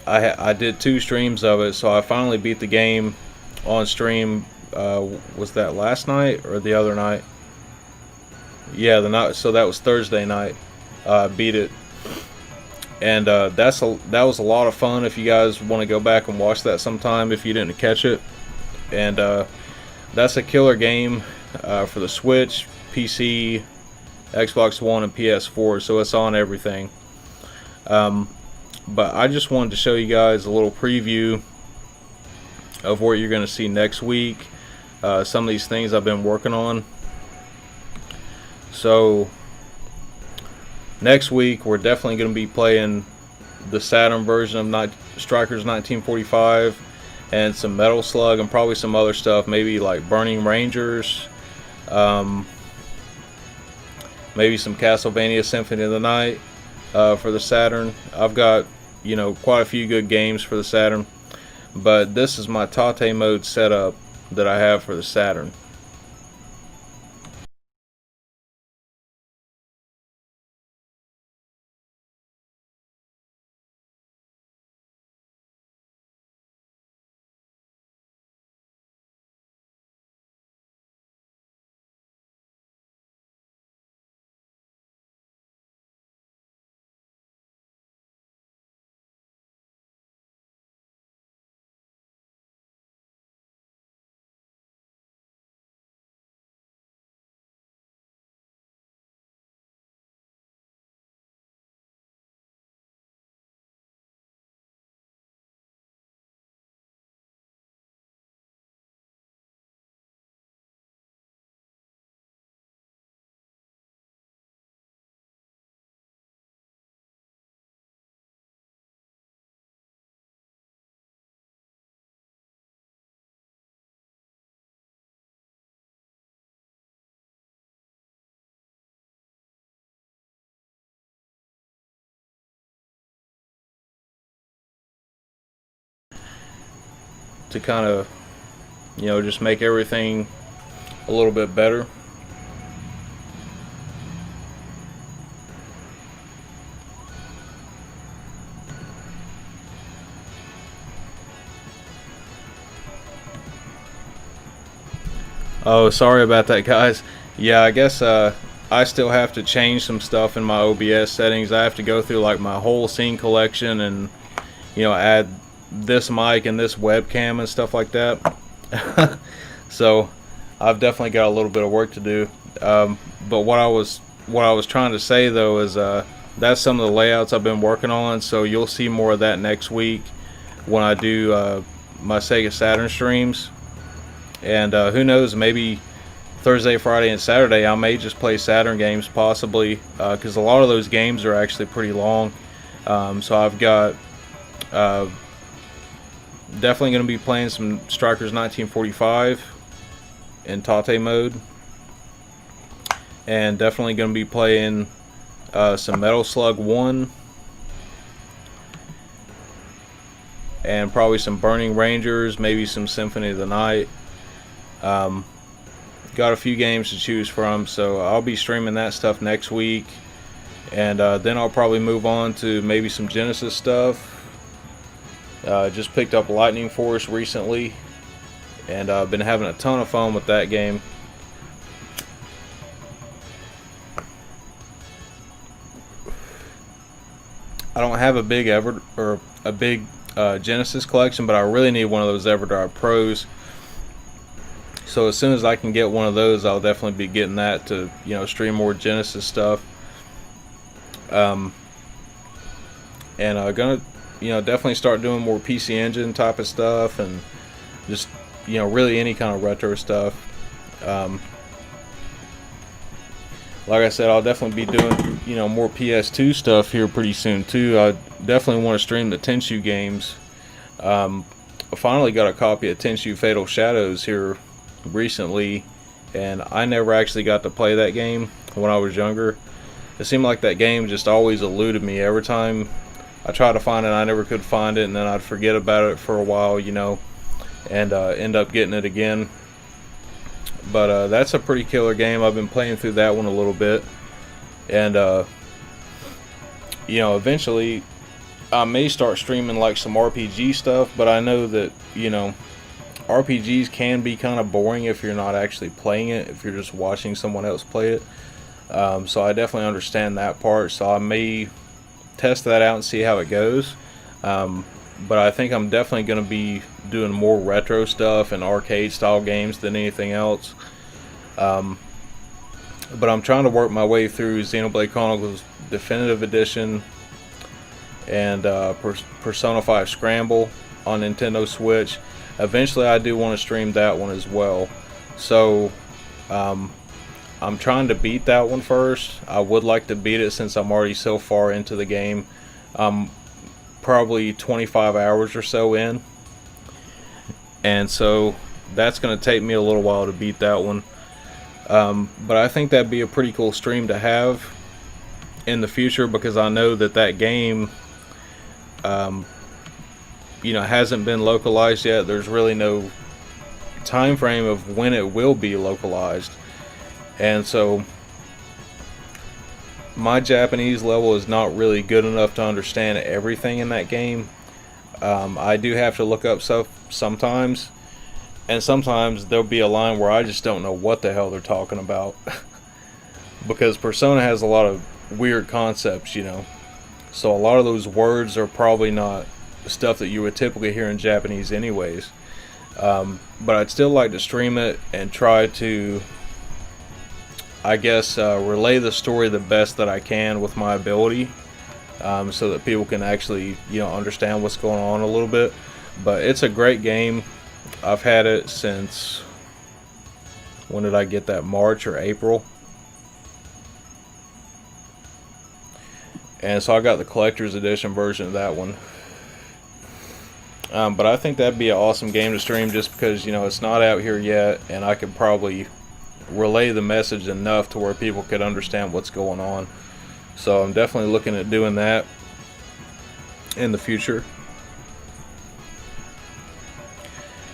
I did 2 streams of it, so I finally beat the game on stream. Was that last night or the other night? Yeah, so that was Thursday night. I beat it. And that was a lot of fun. If you guys want to go back and watch that sometime, if you didn't catch it. And that's a killer game for the Switch, PC, Xbox One, and PS4, so it's on everything. But I just wanted to show you guys a little preview of what you're going to see next week. Some of these things I've been working on. So next week we're definitely going to be playing the Saturn version of Strikers 1945 and some Metal Slug and probably some other stuff, maybe like Burning Rangers, maybe some Castlevania Symphony of the Night for the Saturn. I've got quite a few good games for the Saturn, but this is my Tate mode setup that I have for the Saturn. to kind of, you know, just make everything a little bit better. Oh, sorry about that, guys. Yeah, I guess I still have to change some stuff in my OBS settings. I have to go through like my whole scene collection and, you know, add this mic and this webcam and stuff like that. So I've definitely got a little bit of work to do. But what I was trying to say though is that's some of the layouts I've been working on. So you'll see more of that next week when I do my Sega Saturn streams. And who knows, maybe Thursday, Friday, and Saturday I may just play Saturn games possibly, because a lot of those games are actually pretty long. So I've got definitely going to be playing some Strikers 1945 in Tate mode, and definitely going to be playing some Metal Slug 1, and probably some Burning Rangers, maybe some Symphony of the Night. Got a few games to choose from, so I'll be streaming that stuff next week, and then I'll probably move on to maybe some Genesis stuff. Just picked up Lightning Force recently, and I've been having a ton of fun with that game. I don't have a big Genesis collection, but I really need one of those EverDrive Pros. So as soon as I can get one of those, I'll definitely be getting that to, you know, stream more Genesis stuff. And gonna, you know, definitely start doing more PC Engine type of stuff, and just, you know, really any kind of retro stuff. Like I said, I'll definitely be doing, you know, more PS2 stuff here pretty soon too. I definitely want to stream the Tenchu games. I finally got a copy of Tenchu Fatal Shadows here recently, and I never actually got to play that game when I was younger. It seemed like that game just always eluded me. Every time I tried to find it, I never could find it, and then I'd forget about it for a while, you know, and end up getting it again. But that's a pretty killer game. I've been playing through that one a little bit, and you know, eventually I may start streaming like some RPG stuff, but I know that, you know, RPGs can be kind of boring if you're not actually playing it, if you're just watching someone else play it. So I definitely understand that part, so I may test that out and see how it goes. But I think I'm definitely going to be doing more retro stuff and arcade style games than anything else. But I'm trying to work my way through Xenoblade Chronicles Definitive Edition and Persona 5 Scramble on Nintendo Switch. Eventually I do want to stream that one as well. So I'm trying to beat that one first. I would like to beat it since I'm already so far into the game. Probably 25 hours or so in, and so that's going to take me a little while to beat that one. But I think that'd be a pretty cool stream to have in the future, because I know that that game you know, hasn't been localized yet. There's really no time frame of when it will be localized, and so my Japanese level is not really good enough to understand everything in that game. I do have to look up stuff sometimes, and sometimes there'll be a line where I just don't know what the hell they're talking about because Persona has a lot of weird concepts, you know, so a lot of those words are probably not stuff that you would typically hear in Japanese anyways. But I'd still like to stream it and try to, I guess, relay the story the best that I can with my ability, so that people can actually, you know, understand what's going on a little bit. But it's a great game. I've had it since, when did I get that? March or April. And so I got the collector's edition version of that one. But I think that'd be an awesome game to stream, just because, you know, it's not out here yet, and I could probably relay the message enough to where people could understand what's going on. So I'm definitely looking at doing that in the future.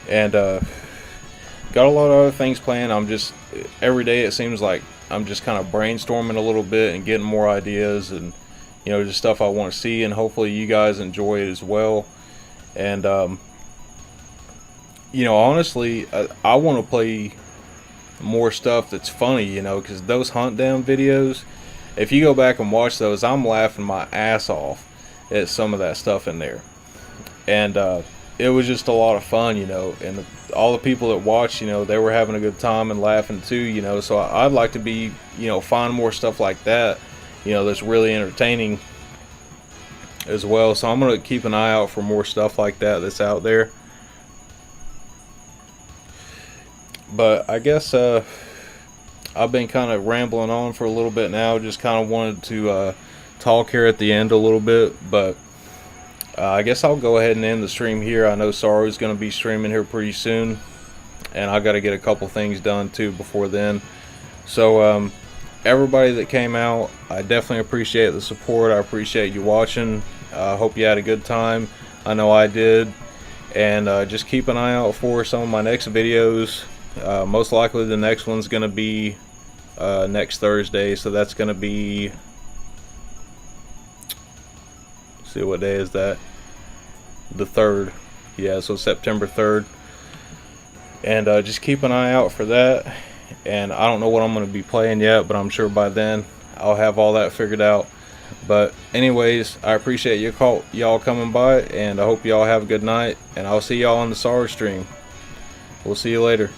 and got a lot of other things planned. I'm just, every day it seems like I'm just kind of brainstorming a little bit and getting more ideas, and just stuff I want to see, and hopefully you guys enjoy it as well. And honestly, I want to play more stuff that's funny, because those hunt down videos, if you go back and watch those, I'm laughing my ass off at some of that stuff in there. And it was just a lot of fun, and all the people that watched, they were having a good time and laughing too, so I'd like to be, find more stuff like that, that's really entertaining as well. So I'm going to keep an eye out for more stuff like that that's out there. But I guess I've been kind of rambling on for a little bit now. Just kind of wanted to talk here at the end a little bit. But I guess I'll go ahead and end the stream here. I know Saru's going to be streaming here pretty soon, and I got to get a couple things done too before then. So everybody that came out, I definitely appreciate the support. I appreciate you watching. I hope you had a good time. I know I did. And just keep an eye out for some of my next videos. Most likely the next one's going to be next Thursday, so that's going to be, see, what day is that? The 3rd. Yeah, so September 3rd. And just keep an eye out for that. And I don't know what I'm going to be playing yet, but I'm sure by then I'll have all that figured out. But anyways, I appreciate y'all coming by, and I hope y'all have a good night, and I'll see y'all on the Saru stream. We'll see you later.